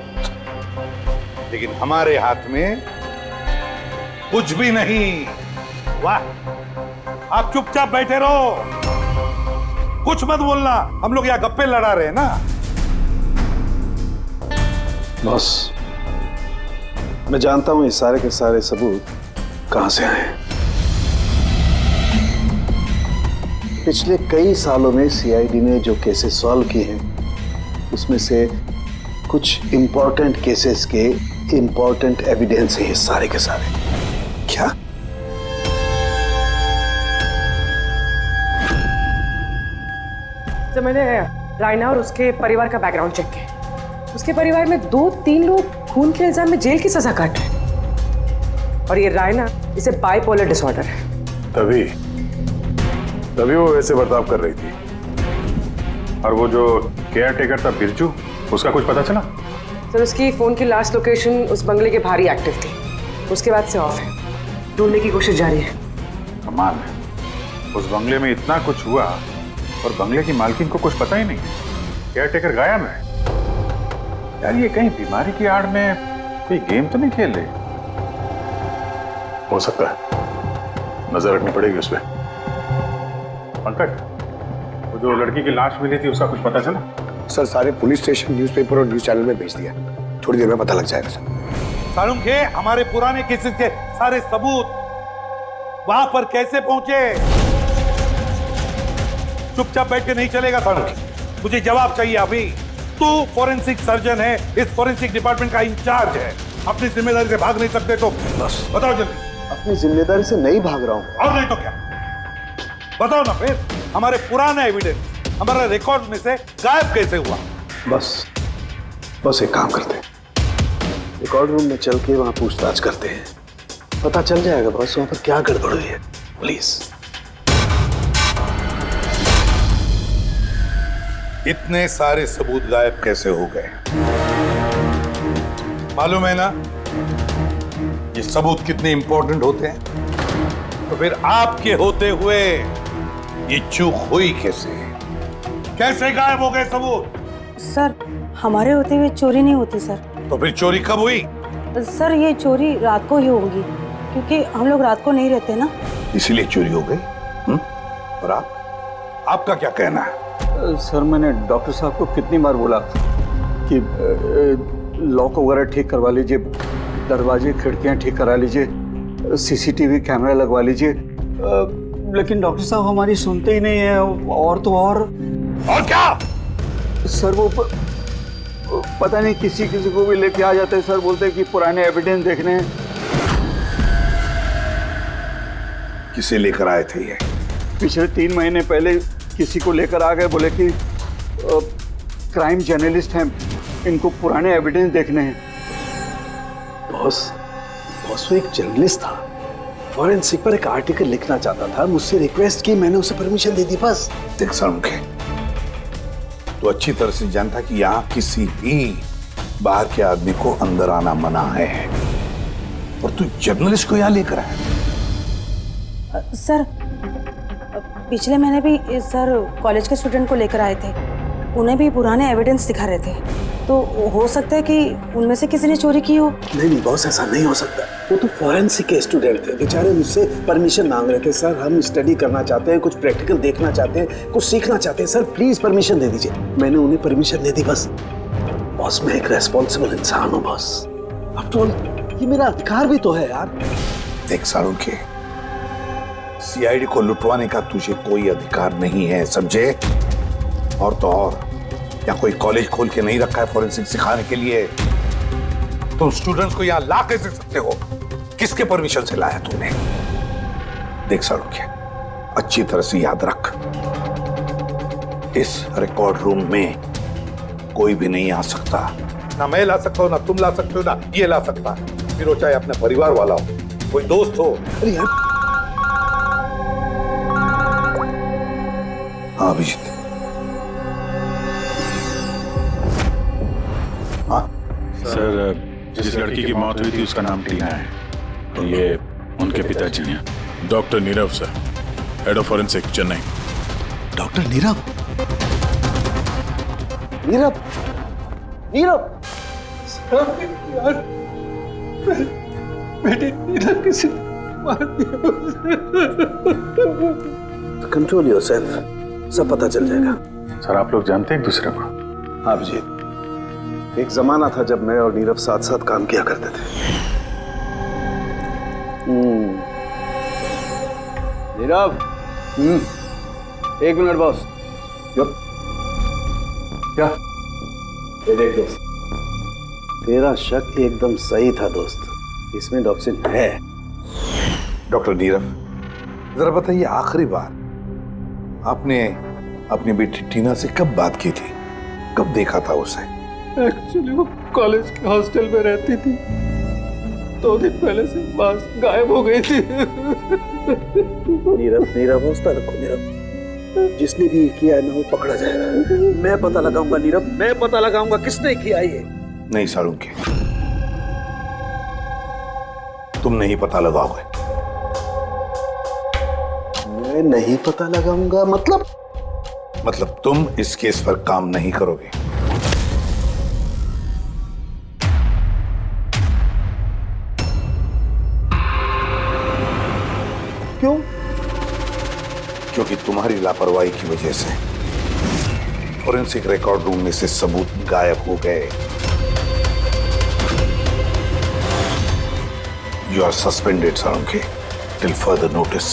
लेकिन हमारे हाथ में कुछ भी नहीं। वाह, आप चुपचाप बैठे रहो, कुछ मत बोलना, हम लोग यहाँ गप्पे लड़ा रहे हैं ना। बॉस, मैं जानता हूं ये सारे के सारे सबूत कहां से आए। पिछले कई सालों में सीआईडी ने जो केसेस सॉल्व किए हैं उसमें से कुछ इंपॉर्टेंट केसेस के इंपॉर्टेंट एविडेंस है ये सारे के सारे। क्या? जब मैंने रायना और उसके परिवार का बैकग्राउंड चेक किया, उसके परिवार में 2-3 लोग खून के इल्जाम में जेल की सजा काट रहे हैं। और ये रायना, इसे बाइपोलर डिसऑर्डर है। तभी वो वैसे बर्ताव कर रही थी। और वो जो केयर टेकर था बिरजू, उसका कुछ पता चला? सर उसकी फोन की लास्ट लोकेशन उस बंगले के बाहर ही एक्टिव थी, उसके बाद से ऑफ है। ढूंढने की कोशिश जारी है। कमाल है, उस बंगले में इतना कुछ हुआ और बंगले की मालकिन को कुछ पता ही नहीं। केयर टेकर गायब है। यार ये कहीं बीमारी की आड़ में कोई गेम तो नहीं खेल रही? हो सकता है, नजर रखनी पड़ेगी उस पर। पंकज, वो जो लड़की की लाश मिली थी उसका कुछ पता चला? सर सारे पुलिस स्टेशन, न्यूज़पेपर और न्यूज़ चैनल में भेज दिया, थोड़ी देर में पता लग जाएगा सर। सारुण के हमारे पुराने केसेस के सारे सबूत वहां पर कैसे पहुंचे? चुपचाप बैठ के नहीं चलेगा सारुण, मुझे जवाब चाहिए अभी। तू फॉरेंसिक सर्जन है, इस फॉरेंसिक डिपार्टमेंट का इंचार्ज है, अपनी जिम्मेदारी से भाग नहीं सकते तो बस बताओ जल्दी। अपनी जिम्मेदारी से नहीं भाग रहा हूं। और नहीं तो क्या? बताओ ना फिर, हमारे पुराने एविडेंस हमारे रिकॉर्ड में से गायब कैसे हुआ? बस एक काम करते हैं, रिकॉर्ड रूम में चल के वहां पूछताछ करते हैं, पता चल जाएगा बस वहां पर क्या गड़बड़ हुई है। प्लीज। इतने सारे सबूत गायब कैसे हो गए? मालूम है ना ये सबूत कितने इंपॉर्टेंट होते हैं? तो फिर आपके होते हुए ये चूक हुई कैसे? कैसे गायब हो गए सबूत? सर हमारे होते हुए चोरी नहीं होती सर। तो फिर चोरी कब हुई? सर ये चोरी रात को ही होगी क्योंकि हम लोग रात को नहीं रहते ना, इसीलिए चोरी हो गई। और आपका क्या कहना है? सर मैंने डॉक्टर साहब को कितनी बार बोला कि लॉक वगैरह ठीक करवा लीजिए, दरवाजे खिड़कियां ठीक करा लीजिए, सीसीटीवी कैमरा लगवा लीजिए। लेकिन डॉक्टर साहब हमारी सुनते ही नहीं है। और तो और क्या सर, वो पता नहीं किसी को भी लेके आ जाते हैं सर, बोलते हैं कि पुराने एविडेंस देखने हैं। किसे लेकर आए थे ये? पिछले 3 महीने पहले किसी को लेकर आ गए, बोले कि क्राइम जर्नलिस्ट हैं, इनको पुराने एविडेंस देखने हैं। बॉस वो एक जर्नलिस्ट था, फॉरेंसिक पर एक आर्टिकल लिखना चाहता था, मुझसे रिक्वेस्ट की, मैंने उसे परमिशन दे दी बस। देख सालुंखे, तो अच्छी तरह से जानता कि यहाँ किसी भी बाहर के आदमी को अंदर आना मना है, और तू जर्नलिस्ट को यहाँ लेकर आया। सर पिछले महीने भी सर कॉलेज के स्टूडेंट को लेकर आए थे, उन्हें भी पुराने एविडेंस दिखा रहे थे, तो हो सकता है कि उनमें से किसी ने चोरी की हो। नहीं बॉस, ऐसा नहीं हो सकता। वो तो फॉरेंसिक के स्टूडेंट थे, बेचारे मुझसे परमिशन मांग रहे थे। सर हम स्टडी करना चाहते हैं, कुछ प्रैक्टिकल देखना चाहते हैं, कुछ सीखना चाहते हैं, सर प्लीज परमिशन दे दीजिए। मैंने उन्हें परमिशन दे दी बस। बॉस मैं एक रेस्पॉन्सिबल इंसान हूँ बॉस, आफ्टर ऑल ये मेरा अधिकार भी तो है यार। देख सालुंखे, सीआईडी को लुटवाने का तुझे कोई अधिकार नहीं है, समझे? और तो और या कोई कॉलेज खोल के नहीं रखा है फॉरेंसिक सिखाने के लिए। तुम स्टूडेंट्स को यहाँ ला कैसे सकते हो? किसके परमिशन से लाया तुमने? देख सालुंखे, अच्छी तरह से याद रख, इस रिकॉर्ड रूम में कोई भी नहीं आ सकता। ना मैं ला सकता हूँ, ना तुम ला सकते हो, ना ये ला सकता, फिर वो चाहे अपने परिवार वाला हो, कोई दोस्त हो। अरे यार, हाँ अभिजीत। सर जिस लड़की की मौत हुई थी उसका नाम टीना है, ये उनके पिताजी हैं। Doctor Nirav sir, head of forensic Chennai. Doctor Nirav? Nirav Nirav यार बेटे नीरव किसी मार दिया। कंट्रोल योरसेल्फ, सब पता चल जाएगा। सर आप लोग जानते हैं एक दूसरे को? हाँ अभिजीत, एक जमाना था जब मैं और नीरव साथ साथ काम किया करते थे। नीरव, एक मिनट बॉस। क्या? ये देख दोस्त, तेरा शक एकदम सही था दोस्त, इसमें टॉक्सिन है। डॉक्टर नीरव, जरा बताइए, आखिरी बार आपने अपनी बेटी टीना से कब बात की थी? कब देखा था उसे? एक्चुअली वो कॉलेज के हॉस्टल में रहती थी, 2 दिन पहले से बस गायब हो गई थी। नीरव हौसला रखो नीरव, जिसने भी किया है ना वो पकड़ा जाएगा। मैं पता लगाऊंगा नीरव, मैं पता लगाऊंगा किसने किया ये। नहीं सालुंखे, तुम नहीं पता लगाओगे। मैं नहीं पता लगाऊंगा मतलब तुम इस केस पर काम नहीं करोगे। क्यों? क्योंकि तुम्हारी लापरवाही की वजह से फॉरेंसिक रिकॉर्ड रूम में से सबूत गायब हो गए। You are suspended Salunkhe till further notice.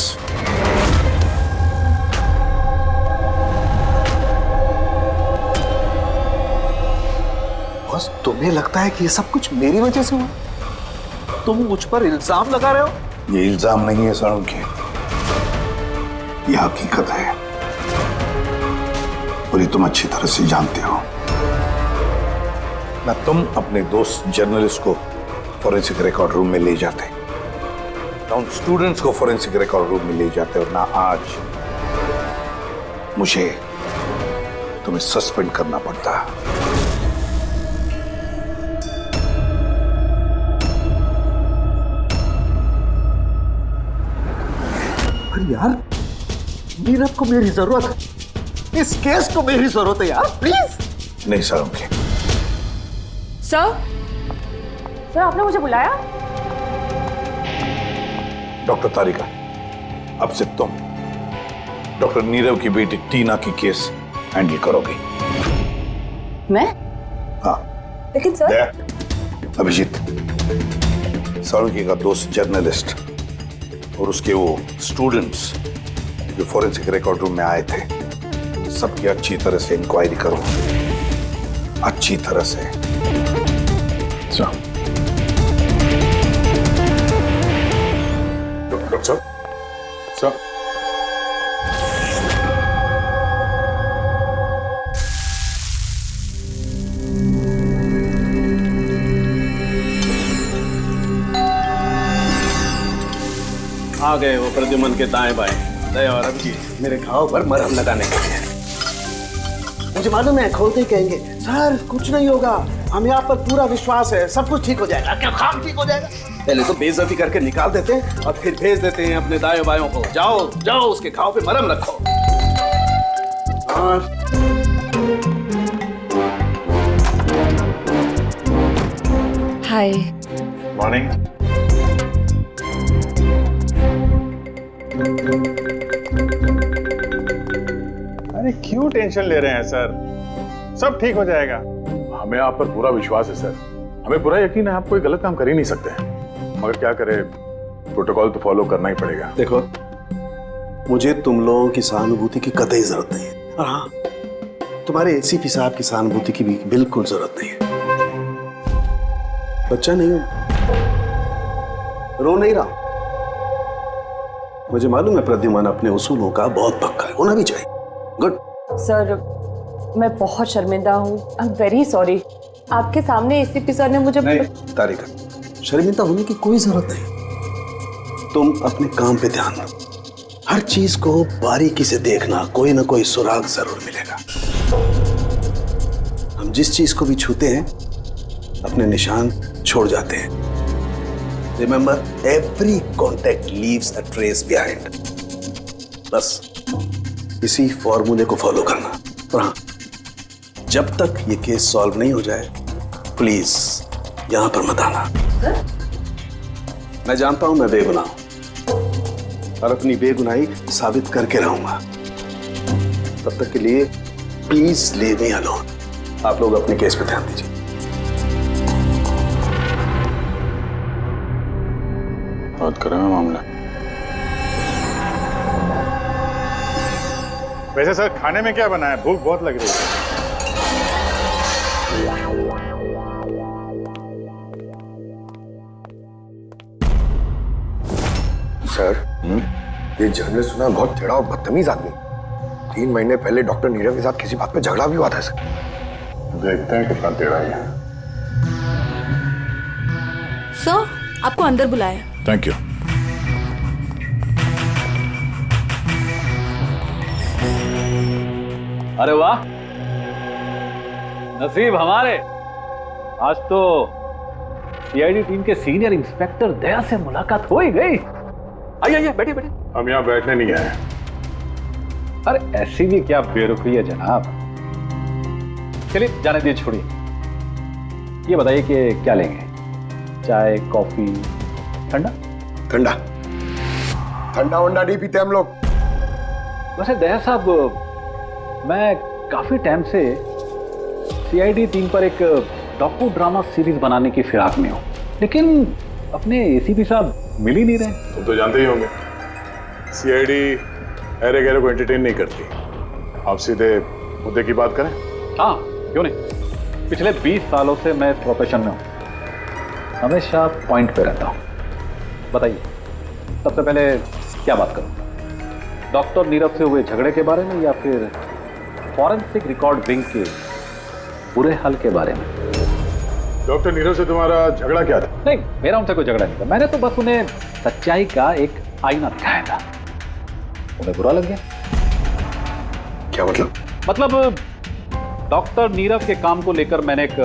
बस तुम्हें लगता है कि ये सब कुछ मेरी वजह से हुआ? तुम मुझ पर इल्जाम लगा रहे हो? ये इल्जाम नहीं है सालुंखे, ये हकीकत है, और ये तुम अच्छी तरह से जानते हो। ना तुम अपने दोस्त जर्नलिस्ट को फॉरेंसिक रिकॉर्ड रूम में ले जाते, ना उन स्टूडेंट्स को फॉरेंसिक रिकॉर्ड रूम में ले जाते, और ना आज मुझे तुम्हें सस्पेंड करना पड़ता। यार नीरव को मेरी जरूरत है, इस केस को मेरी जरूरत है यार, प्लीज। नहीं सालुंखे। सर आपने मुझे बुलाया? डॉक्टर तारिका, अब से तुम डॉक्टर नीरव की बेटी टीना की केस हैंडल करोगे। मैं? हाँ। लेकिन सर अभिजीत, साळुंखे का दोस्त जर्नलिस्ट और उसके वो स्टूडेंट्स जो फॉरेंसिक रिकॉर्ड रूम में आए थे, सबकी अच्छी तरह से इंक्वायरी करो, अच्छी तरह से। डॉक्टर साहब, सर आ गए वो प्रद्युमन के दाएं बाएं, दया और अभिजीत मेरे घाव पर मरहम लगाने के लिए। मुझे मालूम है, खोलते ही कहेंगे सर कुछ नहीं होगा, हमें आप पर पूरा विश्वास है, सब कुछ ठीक हो जाएगा। क्या काम ठीक हो जाएगा? पहले तो बेइज्जती करके निकाल देते हैं और फिर भेज देते हैं अपने दाएं बायों को, जाओ जाओ उसके घाव पे मरहम रखो। हाय। मॉर्निंग। अरे क्यों टेंशन ले रहे हैं सर, सब ठीक हो जाएगा। हमें आप पर पूरा विश्वास है सर, हमें पूरा यकीन है आप कोई गलत काम कर ही नहीं सकते, मगर क्या करें, प्रोटोकॉल तो फॉलो करना ही पड़ेगा। देखो, मुझे तुम लोगों की सहानुभूति की कतई जरूरत नहीं है, और हाँ, तुम्हारे एसीपी साहब की सहानुभूति की भी बिल्कुल जरूरत नहीं है। बच्चा नहीं हूं, रो नहीं रहा। मुझे मालूम है प्रद्युमन अपने उसूलों का बहुत पक्का है, होना भी चाहिए। गुड। सर, मैं बहुत शर्मिंदा हूँ, आई एम वेरी सॉरी। आपके सामने एसीपी सर ने मुझे नहीं, तारिका, शर्मिंदा होने की कोई जरूरत नहीं। तुम अपने काम पे ध्यान दो, हर चीज को बारीकी से देखना, कोई ना कोई सुराग जरूर मिलेगा। हम जिस चीज को भी छूते हैं अपने निशान छोड़ जाते हैं। Remember, every contact leaves a trace behind. बस इसी फॉर्मूले को फॉलो करना। और हाँ, जब तक ये केस सॉल्व नहीं हो जाए, प्लीज यहां पर मत आना। मैं जानता हूं मैं बेगुनाह हूं और अपनी बेगुनाही साबित करके रहूंगा। तब तक के लिए प्लीज लीव मी अलोन। आप लोग अपने केस पे ध्यान दीजिए। बात करें मामला। वैसे सर, खाने में क्या बना है? भूख बहुत लग रही है। सर, ये जर्नलिस्ट सुना बहुत टेढ़ा और बदतमीज आदमी। 3 महीने पहले डॉक्टर नीरव के साथ किसी बात पे झगड़ा भी हुआ था सर। देखते हैं कितना टेढ़ा है। सर, आपको अंदर बुलाया। Thank you. अरे वाह, नसीब हमारे, आज तो सीआईडी टीम के सीनियर इंस्पेक्टर दया से मुलाकात हो ही गई। आइए बैठिए बैठिए। हम यहाँ बैठने नहीं आए। अरे ऐसी भी क्या बेरुखी है जनाब। चलिए जाने दीजिए, छोड़िए। ये बताइए कि क्या लेंगे, चाय, कॉफी, ठंडा? ठंडा ठंडा वंडा नहीं पीते हम लोग। वैसे दया साहब, मैं काफी टाइम से सीआईडी टीम पर एक डॉक्यू ड्रामा सीरीज बनाने की फिराक में हूं, लेकिन अपने एसीपी साहब मिल ही नहीं रहे। तुम तो जानते ही होंगे, सीआईडी अरे गहरे को एंटरटेन नहीं करती। आप सीधे मुद्दे की बात करें। हाँ, क्यों नहीं। पिछले 20 सालों से मैं इस प्रोफेशन में हूं, हमेशा पॉइंट पे रहता हूं। बताइए, सबसे पहले क्या बात करूं, डॉक्टर नीरव से हुए झगड़े के बारे में या फिर फॉरेंसिक रिकॉर्ड विंग के बुरे हाल के बारे में? डॉक्टर नीरव से तुम्हारा झगड़ा क्या था? नहीं, मेरा उनसे कोई झगड़ा नहीं था। मैंने तो बस उन्हें सच्चाई का एक आईना दिखाया था। उन्हें बुरा लग गया। क्या मतलब? मतलब डॉक्टर नीरव के काम को लेकर मैंने एक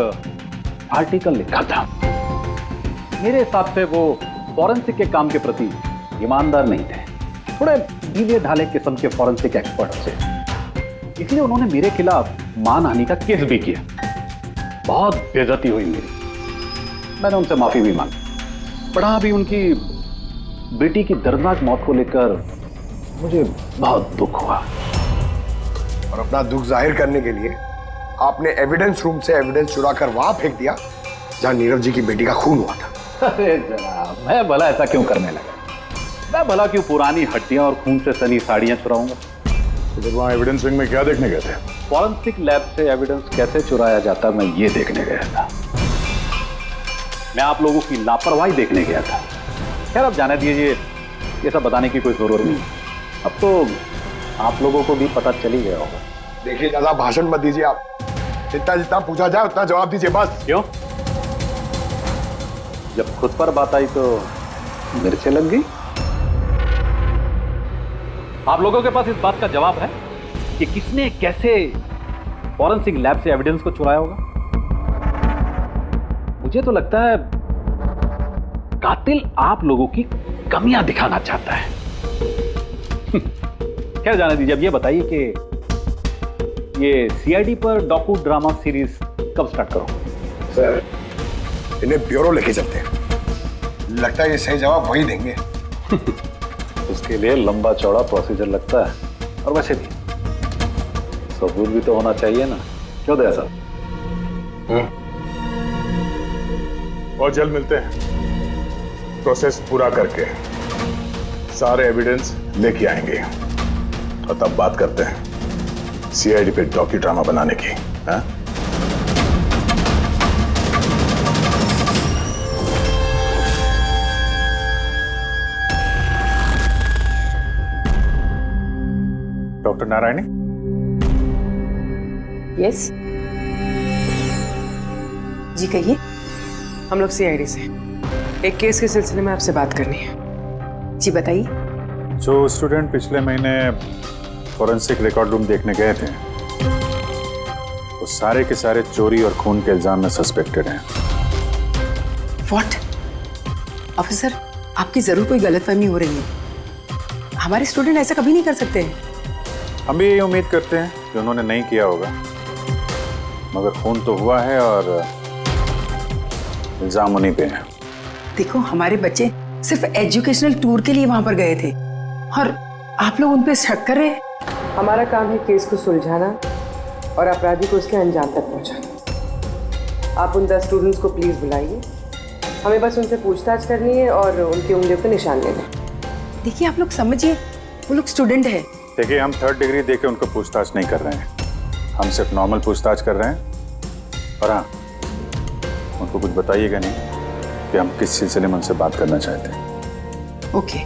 आर्टिकल लिखा था। मेरे हिसाब से वो फॉरेंसिक के काम के प्रति ईमानदार नहीं थे, थोड़े ढीले ढाले किस्म के फॉरेंसिक एक्सपर्ट थे। इसलिए उन्होंने मेरे खिलाफ मानहानि का केस भी किया। बहुत बेइज्जती हुई मेरी। मैंने उनसे माफी भी मांगी। पढ़ा भी उनकी बेटी की दर्दनाक मौत को लेकर मुझे बहुत दुख हुआ। और अपना दुख जाहिर करने के लिए आपने एविडेंस रूम से एविडेंस चुरा कर वहां फेंक दिया जहां नीरव जी की बेटी का खून हुआ था। अरे जनाब, मैं भला ऐसा क्यों करने लगा? मैं भला क्यों पुरानी हड्डियां और खून से सनी साड़ियां चुराऊंगा? तो फिर वहाँ एविडेंस विंग में क्या देखने गए थे? फॉरेंसिक लैब से एविडेंस कैसे चुराया जाता मैं ये देखने गया था। मैं आप लोगों की लापरवाही देखने गया था। खैर अब जाने दीजिए, ये सब बताने की कोई जरूरत नहीं। अब तो आप लोगों को भी पता चल ही गया होगा। देखिए ज्यादा भाषण मत दीजिए आप, जितना जितना पूछा जाए उतना जवाब दीजिए बस। क्यों? जब खुद पर बात आई तो मिर्चें लग गई। आप लोगों के पास इस बात का जवाब है कि किसने कैसे फॉरेंसिक लैब से एविडेंस को चुराया होगा? मुझे तो लगता है कातिल आप लोगों की कमियां दिखाना चाहता है। क्या जाने दीजिए, अब ये बताइए कि ये सीआईडी पर डॉकू ड्रामा सीरीज कब स्टार्ट करो? सर इन्हें ब्यूरो लेके चलते हैं, लगता है ये सही जवाब वही देंगे। उसके लिए लंबा चौड़ा प्रोसीजर लगता है, और वैसे भी सबूत भी तो होना चाहिए ना, क्यों दया साहब? और जल्द मिलते हैं, प्रोसेस पूरा करके सारे एविडेंस लेके आएंगे और तब बात करते हैं सीआईडी पे डॉक्यू ड्रामा बनाने की। हाँ? डॉक्टर नारायणी। यस जी कहिए। हम लोग सीआईडी से एक केस के सिलसिले में आपसे बात करनी है। जी बताइए। जो स्टूडेंट पिछले महीने फॉरेंसिक रिकॉर्ड रूम देखने गए थे वो सारे के सारे चोरी और खून के इल्जाम में सस्पेक्टेड हैं। व्हाट? ऑफिसर, आपकी जरूर कोई गलतफहमी हो रही है। हमारे स्टूडेंट ऐसा कभी नहीं कर सकते हैं। हम भी यही उम्मीद करते हैं कि उन्होंने नहीं किया होगा, मगर खून तो हुआ है और इल्जाम उन्हीं पे है। देखो, हमारे बच्चे सिर्फ एजुकेशनल टूर के लिए वहां पर गए थे और आप लोग उन पे शक कर रहे हैं। हमारा काम है केस को सुलझाना और अपराधी को उसके अंजाम तक पहुंचाना। आप उन 10 स्टूडेंट्स को प्लीज बुलाइए, हमें बस उनसे पूछताछ करनी है और उनकी उंगलियों पे निशान लेना। देखिए आप लोग समझिए, वो लोग स्टूडेंट है। देखिए हम 3rd डिग्री देके उनको पूछताछ नहीं कर रहे हैं, हम सिर्फ नॉर्मल पूछताछ कर रहे हैं। और हाँ, उनको कुछ बताइएगा नहीं कि हम किस सिलसिले में उनसे बात करना चाहते हैं। ओके।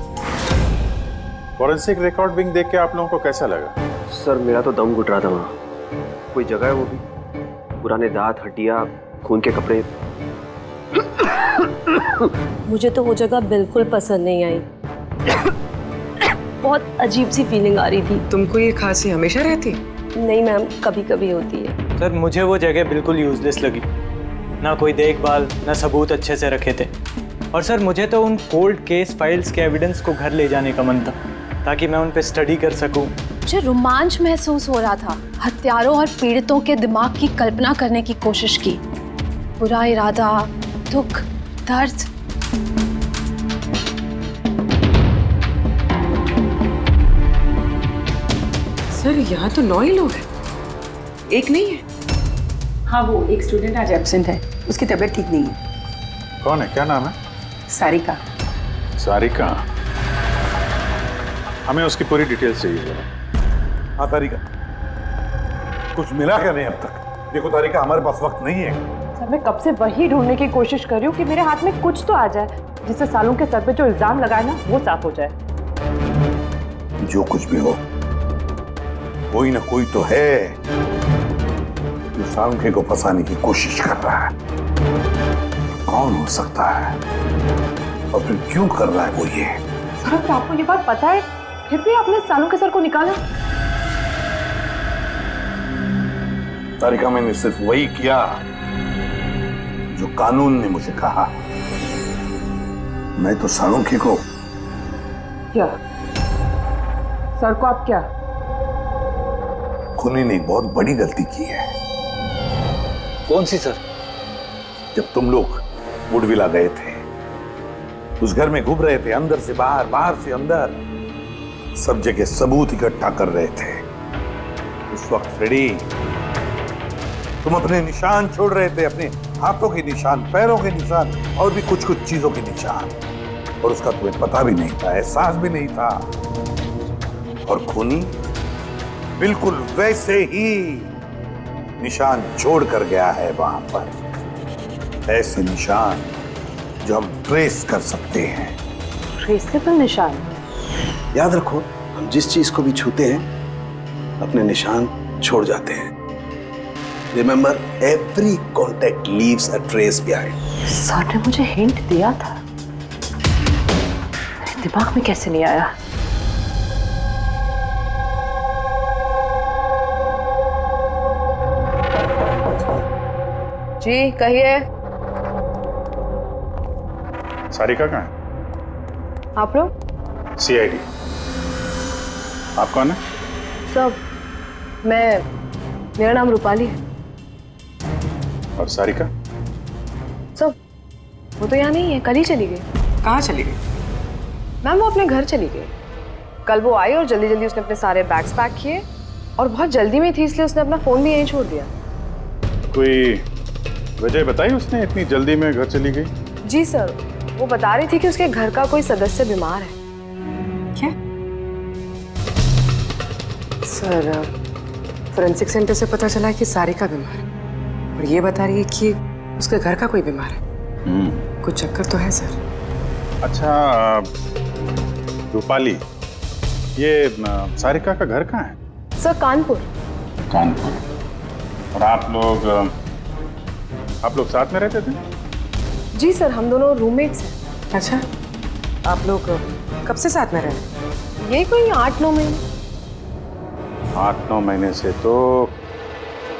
फॉरेंसिक रिकॉर्ड विंग देख के आप लोगों को कैसा लगा? सर मेरा तो दम घुट रहा था वहाँ। कोई जगह है वो भी, पुराने दांत, हड्डियाँ, खून के कपड़े। मुझे तो वो जगह बिल्कुल पसंद नहीं आई। बहुत अजीब सी फीलिंग आ रही थी। तुमको ये खांसी हमेशा रहती? नहीं मैम, कभी कभी होती है। सर मुझे वो जगह बिल्कुल यूजलेस लगी, ना कोई देखभाल, ना सबूत अच्छे से रखे थे। और सर मुझे तो उन कोल्ड केस फाइल्स के एविडेंस को घर ले जाने का मन था ताकि मैं उन पे स्टडी कर सकूं। मुझे रोमांच महसूस हो रहा था। हत्यारों और पीड़ितों के दिमाग की कल्पना करने की कोशिश की। बुरा इरादा, दुख, दर्द। सर यहाँ तो 9 ही लोग हैं, एक नहीं है। हाँ, वो एक स्टूडेंट आज एब्सेंट है, उसकी तबीयत ठीक नहीं है। कौन है, क्या नाम है? सारिका। सारिका, हमें उसकी पूरी डिटेल्स चाहिए। हाँ तारिका, कुछ मिला क्या नहीं अब तक? देखो तारिका, हमारे पास वक्त नहीं है। सर मैं कब से वही ढूंढने की कोशिश कर रही हूँ कि मेरे हाथ में कुछ तो आ जाए जिससे सालों के सर पे जो इल्जाम लगाए ना वो साफ हो जाए। जो कुछ भी हो, कोई ना कोई तो है जो सालुंखे को फंसाने की कोशिश कर रहा है। कौन हो सकता है और फिर क्यों कर रहा है वो ये? सर तो आपको ये बात पता है, फिर भी आपने सालुंखे सर को निकाला। तारिका, मैंने सिर्फ वही किया जो कानून ने मुझे कहा। मैं तो सालुंखे को क्या? सर को आप क्या? खूनी ने एक बहुत बड़ी गलती की है। कौन सी सर? जब तुम लोग वुडविला गए थे, उस घर में घूम रहे थे, अंदर से बाहर, बाहर से अंदर, सब जगह सबूत इकट्ठा कर रहे थे। उस वक्त फ्रेडी तुम अपने निशान छोड़ रहे थे, अपने हाथों के निशान, पैरों के निशान और भी कुछ कुछ चीजों के निशान, और उसका तुम्हें पता भी नहीं था, एहसास भी नहीं था। और खूनी बिल्कुल वैसे ही निशान छोड़ कर गया है वहां पर, ऐसे निशान जो हम ट्रेस कर सकते हैं। ट्रेसेबल निशान? याद रखो, हम जिस चीज को भी छूते हैं अपने निशान छोड़ जाते हैं। Remember, every contact leaves a trace behind. Sir ने मुझे हिंट दिया था, मेरे दिमाग में कैसे नहीं आया? जी कहिए। सारिका कहाँ है? आप लोग? सीआईडी। आप कौन है? सब, मेरा नाम रूपाली है। और सारिका? सब, वो तो यहाँ नहीं है, कल ही चली गई। कहाँ चली गई? मैम वो अपने घर चली गई। कल वो आई और जल्दी जल्दी उसने अपने सारे बैग्स पैक किए और बहुत जल्दी में थी, इसलिए उसने अपना फोन भी यहीं छोड़ दिया। कोई वजह बताई उसने इतनी जल्दी में घर चली गई? जी सर, वो बता रही थी कि उसके घर का कोई सदस्य बीमार है। क्या? सर, फोरेंसिक सेंटर से पता चला है कि सारिका बीमार है और ये बता रही है कि उसके घर का कोई बीमार है। कुछ चक्कर तो है सर। अच्छा रूपाली, ये सारिका का घर कहाँ है? सर कानपुर। कानपुर। और आप लोग साथ में रहते थे? जी सर, हम दोनों रूममेट्स हैं। अच्छा, आप लोग कब से साथ में रह रहे हैं? ये कोई 8-9 महीने। 8-9 महीने से तो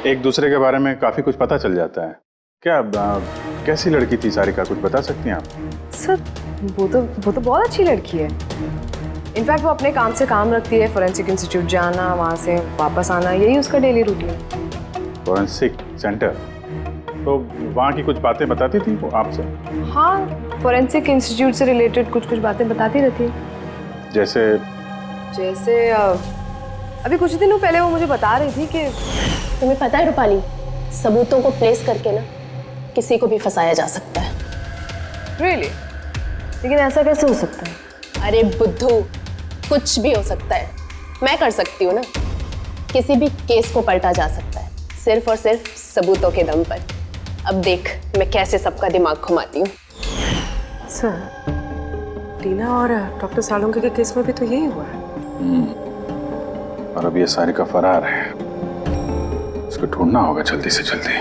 एक दूसरे के बारे में काफी कुछ पता चल जाता है। क्या कैसी लड़की थी सारिका, कुछ बता सकती हैं आप? सर वो तो बहुत अच्छी लड़की है। इनफैक्ट वो अपने काम से काम रखती है, फोरेंसिक इंस्टीट्यूट जाना, वहाँ से वापस आना, यही उसका डेली रूटीन है। Forensic centre? तो वहाँ की कुछ बातें बताती थी वो आपसे? हाँ, फोरेंसिक इंस्टीट्यूट से रिलेटेड कुछ कुछ बातें बताती रहती है। जैसे अभी कुछ दिनों पहले वो मुझे बता रही थी कि तुम्हें पता है रूपाली, सबूतों को प्लेस करके ना किसी को भी फंसाया जा सकता है। रियली? लेकिन ऐसा कैसे हो सकता है? अरे बुद्धू, कुछ भी हो सकता है। मैं कर सकती हूँ ना, किसी भी केस को पलटा जा सकता है, सिर्फ और सिर्फ सबूतों के दम पर। अब देख मैं कैसे सबका दिमाग घुमाती हूँ। सर, टीना और डॉक्टर सालुंके के केस में भी तो यही हुआ है। और अब ये सारिका फरार है, उसको ढूंढना होगा जल्दी से जल्दी।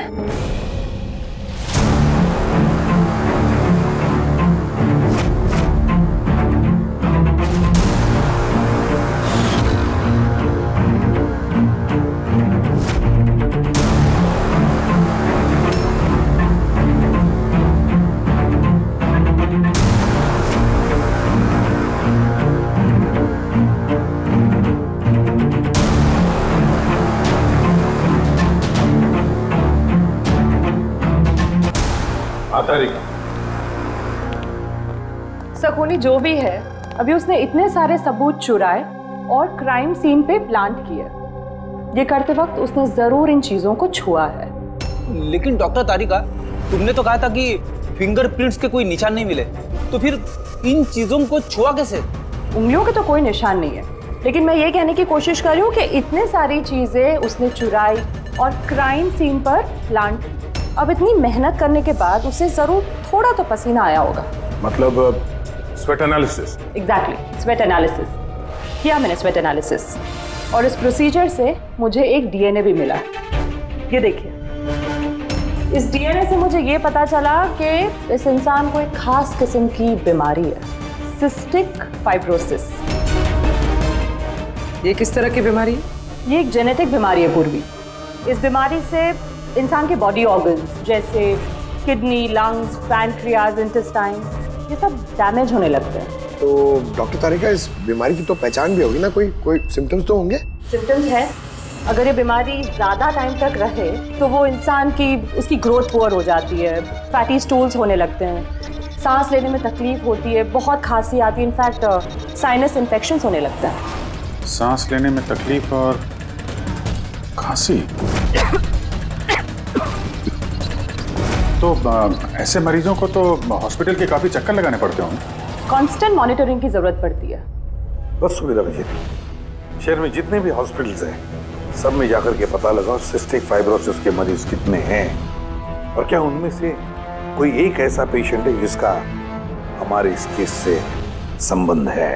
सकोनी जो भी है, अभी उसने इतने सारे सबूत चुराए और क्राइम सीन पे प्लांट किए। ये करते वक्त उसने जरूर इन चीजों को छुआ है। लेकिन डॉक्टर तारिका, तुमने तो कहा था कि फिंगरप्रिंट्स के कोई निशान नहीं मिले, तो फिर इन चीजों को छुआ कैसे? उंगलियों के तो कोई निशान नहीं है, लेकिन मैं ये कहने की कोशिश कर रही हूँ कि इतने सारी चीजें उसने चुराई और क्राइम सीन पर प्लांट। अब इतनी मेहनत करने के बाद उसे जरूर थोड़ा तो पसीना आया होगा। मतलब sweat analysis? Exactly, sweat analysis किया मैंने, स्वेट एनालिसिस। और इस प्रोसीजर से मुझे एक डीएनए भी मिला। ये देखिए, इस डीएनए से मुझे ये पता चला कि इस इंसान को एक खास किस्म की बीमारी है, सिस्टिक फाइब्रोसिस। ये किस तरह की बीमारी है? ये एक जेनेटिक बीमारी है पूर्वी। इस बीमारी से इंसान के बॉडी ऑर्गन्स जैसे किडनी, लंग्स, पैंक्रियाज, इंटेस्टाइन, ये सब डैमेज होने लगते हैं। तो डॉक्टर तारिका, इस बीमारी की तो पहचान भी होगी ना? कोई सिम्टम्स तो होंगे? सिम्टम्स है। अगर ये बीमारी ज़्यादा टाइम तक रहे तो वो इंसान की उसकी ग्रोथ पुअर हो जाती है, फैटी स्टूल्स होने लगते हैं, सांस लेने में तकलीफ होती है, बहुत खांसी आती है, इनफैक्ट साइनस इन्फेक्शंस होने लगता है। सांस लेने में तकलीफ और खांसी? तो ऐसे मरीजों को तो हॉस्पिटल के काफी चक्कर लगाने पड़ते होंगे। कांस्टेंट मॉनिटरिंग की जरूरत पड़ती है। बस सुविधा भेजिए। शहर में जितने भी हॉस्पिटल्स हैं सब में जाकर के पता लगाओ सिस्टिक फाइब्रोसिस के मरीज कितने हैं और क्या उनमें से कोई एक ऐसा पेशेंट है जिसका हमारे इस केस से संबंध है।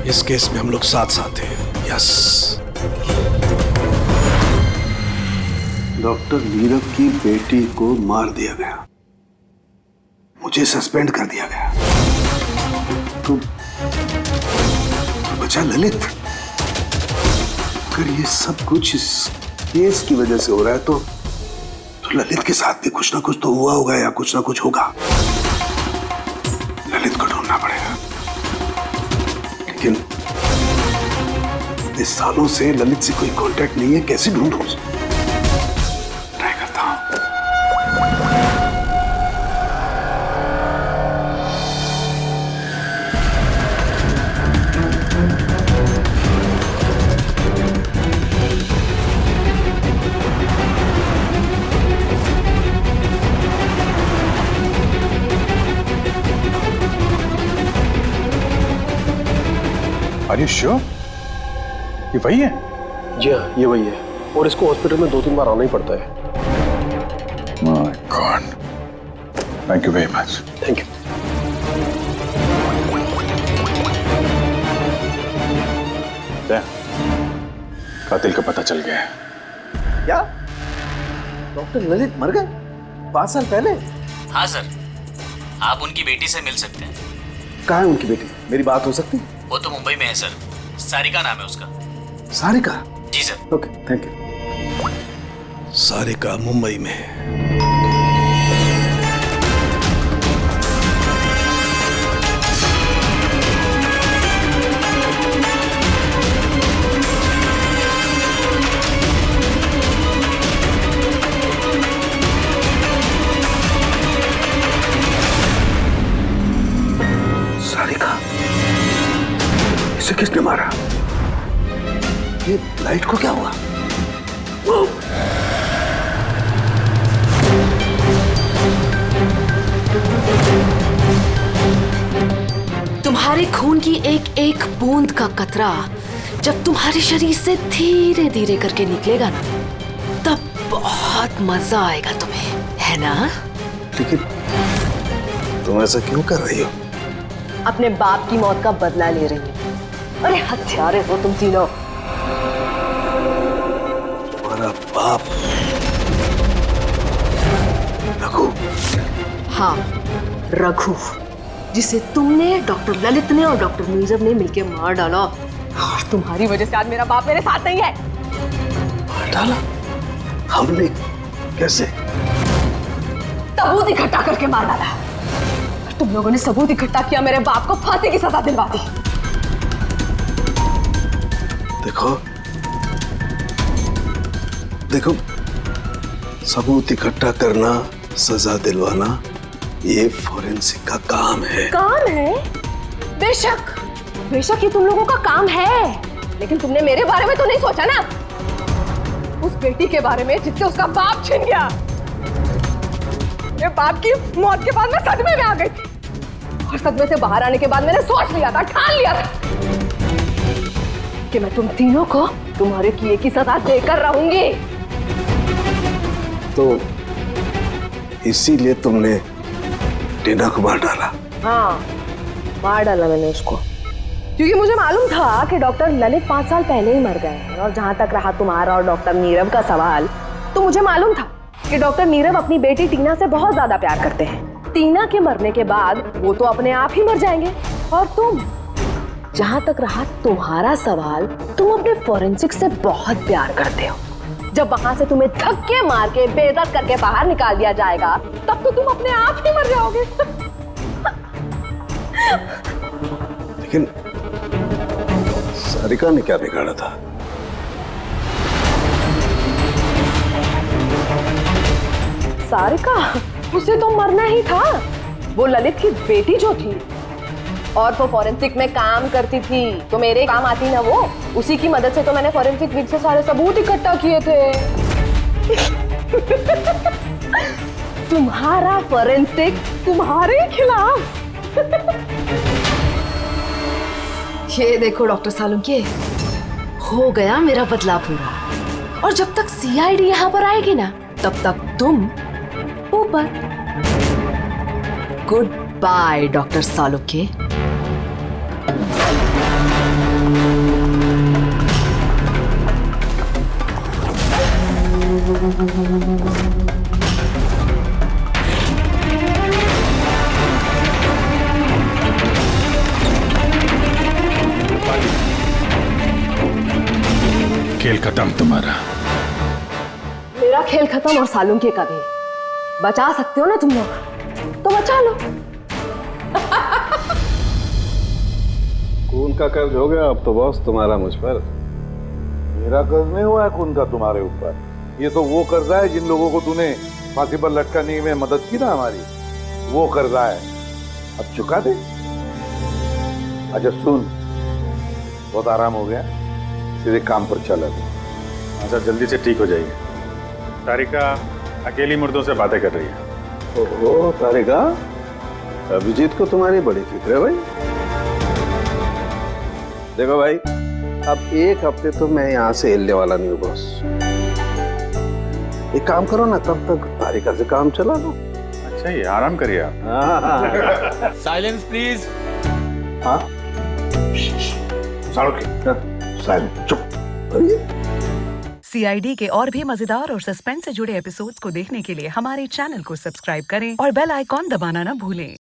इस केस में हम लोग साथ साथ हैं। यस। डॉक्टर नीरव की बेटी को मार दिया गया, मुझे सस्पेंड कर दिया गया, तो बचा ललित। अगर ये सब कुछ इस केस की वजह से हो रहा है तो ललित के साथ भी कुछ ना कुछ तो हुआ होगा या कुछ ना कुछ होगा। ललित को ढूंढना पड़ेगा, लेकिन इतने सालों से ललित से कोई कांटेक्ट नहीं है, कैसे ढूंढूं? ट्राई करता हूं। Are you sure? ये वही है? जी हाँ, ये वही है और इसको हॉस्पिटल में 2-3 बार आना ही पड़ता है। My God. Thank you very much. Thank you. कातिल का पता चल गया है। क्या डॉक्टर ललित मर गए 5 साल पहले? हाँ सर, आप उनकी बेटी से मिल सकते हैं। कहाँ है उनकी बेटी? मेरी बात हो सकती है? वो तो मुंबई में है सर, सारिका नाम है उसका। सारिका? जी sir. Okay, thank you. Sarika Mumbai में है। सारिका, इसे किसने मारा? ये लाइट को क्या हुआ? तुम्हारे खून की एक एक बूंद का कतरा जब तुम्हारे शरीर से धीरे धीरे करके निकलेगा ना, तब बहुत मजा आएगा तुम्हें, है ना? लेकिन तुम ऐसा क्यों कर रही हो? अपने बाप की मौत का बदला ले रही हो। अरे हत्यारे हो तुम तीनों। तुम्हारा बाप रघु? हाँ, रघु, जिसे तुमने, डॉक्टर ललित ने और डॉक्टर नीरव ने मिलकर मार डाला। और तुम्हारी वजह से आज मेरा बाप मेरे साथ नहीं है। मार डाला? हमने? कैसे? सबूत इकट्ठा करके मार डाला। तुम लोगों ने सबूत इकट्ठा किया, मेरे बाप को फांसी की सजा दिलवा दी। देखो देखो, सबूत इकट्ठा करना, सजा दिलवाना, ये फॉरेंसिक का काम है। काम है? बेशक बेशक ये तुम लोगों का काम है, लेकिन तुमने मेरे बारे में तो नहीं सोचा ना, उस बेटी के बारे में जिससे उसका बाप छिन गया। मेरे बाप की मौत के बाद मैं सदमे में आ गई थी, और सदमे से बाहर आने के बाद मैंने सोच लिया था, ठान लिया था कि मैं तुम तीनों को तुम्हारे किए की सजा देकर रहूंगी। तो इसीलिए तुमने टीना को मार डाला? हाँ, मार डाला मैंने उसको, क्योंकि मुझे मालूम था कि डॉक्टर ललित 5 साल पहले ही मर गए हैं। और जहां तक रहा तुम्हारा और डॉक्टर नीरव का सवाल, तो मुझे मालूम था कि डॉक्टर नीरव अपनी बेटी टीना से बहुत ज्यादा प्यार करते हैं। टीना के मरने के बाद वो तो अपने आप ही मर जाएंगे। और तुम, जहां तक रहा तुम्हारा सवाल, तुम अपने फॉरेंसिक से बहुत प्यार करते हो। जब वहां से तुम्हें धक्के मार के बेइज्जत करके बाहर निकाल दिया जाएगा, तब तो तुम अपने आप ही मर जाओगे। लेकिन सारिका ने क्या बिगाड़ा था? सारिका, उसे तो मरना ही था। वो ललित की बेटी जो थी और वो फॉरेंसिक में काम करती थी, तो मेरे काम आती ना वो। उसी की मदद से तो मैंने फॉरेंसिक विग से सारे सबूत इकट्ठा किए थे। तुम्हारा फॉरेंसिक तुम्हारे खिलाफ। ये देखो डॉक्टर सालुंके, हो गया मेरा बदला पूरा। और जब तक सीआईडी यहाँ पर आएगी ना, तब तक तुम ऊपर। Good by doctor Salunke. खेल खत्म तुम्हारा। मेरा खेल खत्म और सालुंके का भी। बचा सकते हो ना तुम लोग, तो बचा लो। खून का कर्ज हो गया अब तो बॉस तुम्हारा मुझ पर। मेरा कर्ज नहीं हुआ है खून का तुम्हारे ऊपर। ये तो वो कर्जा है जिन लोगों को तूने फांसी पर लटकाने में मदद की ना हमारी, वो कर्जा है। अब चुका दे। अच्छा सुन, बहुत आराम हो गया, सीधे काम पर चल। अच्छा जल्दी से ठीक हो जाइए। तारिका अकेली मुर्दों से बातें कर रही है। ओहो तारिका, अभिजीत को तुम्हारी बड़ी फिक्र है भाई। देखो भाई, अब एक हफ्ते तो मैं यहाँ से हिलने वाला नहीं हूँ बॉस। एक काम करो ना, तब तक तारिका से काम चला लो। अच्छा ये आराम करिए आप। Silence please. हाँ साइलेंट, चुप। सीआईडी के और भी मजेदार और सस्पेंस से जुड़े एपिसोड्स को देखने के लिए हमारे चैनल को सब्सक्राइब करें और बेल आइकॉन दबाना ना भूलें।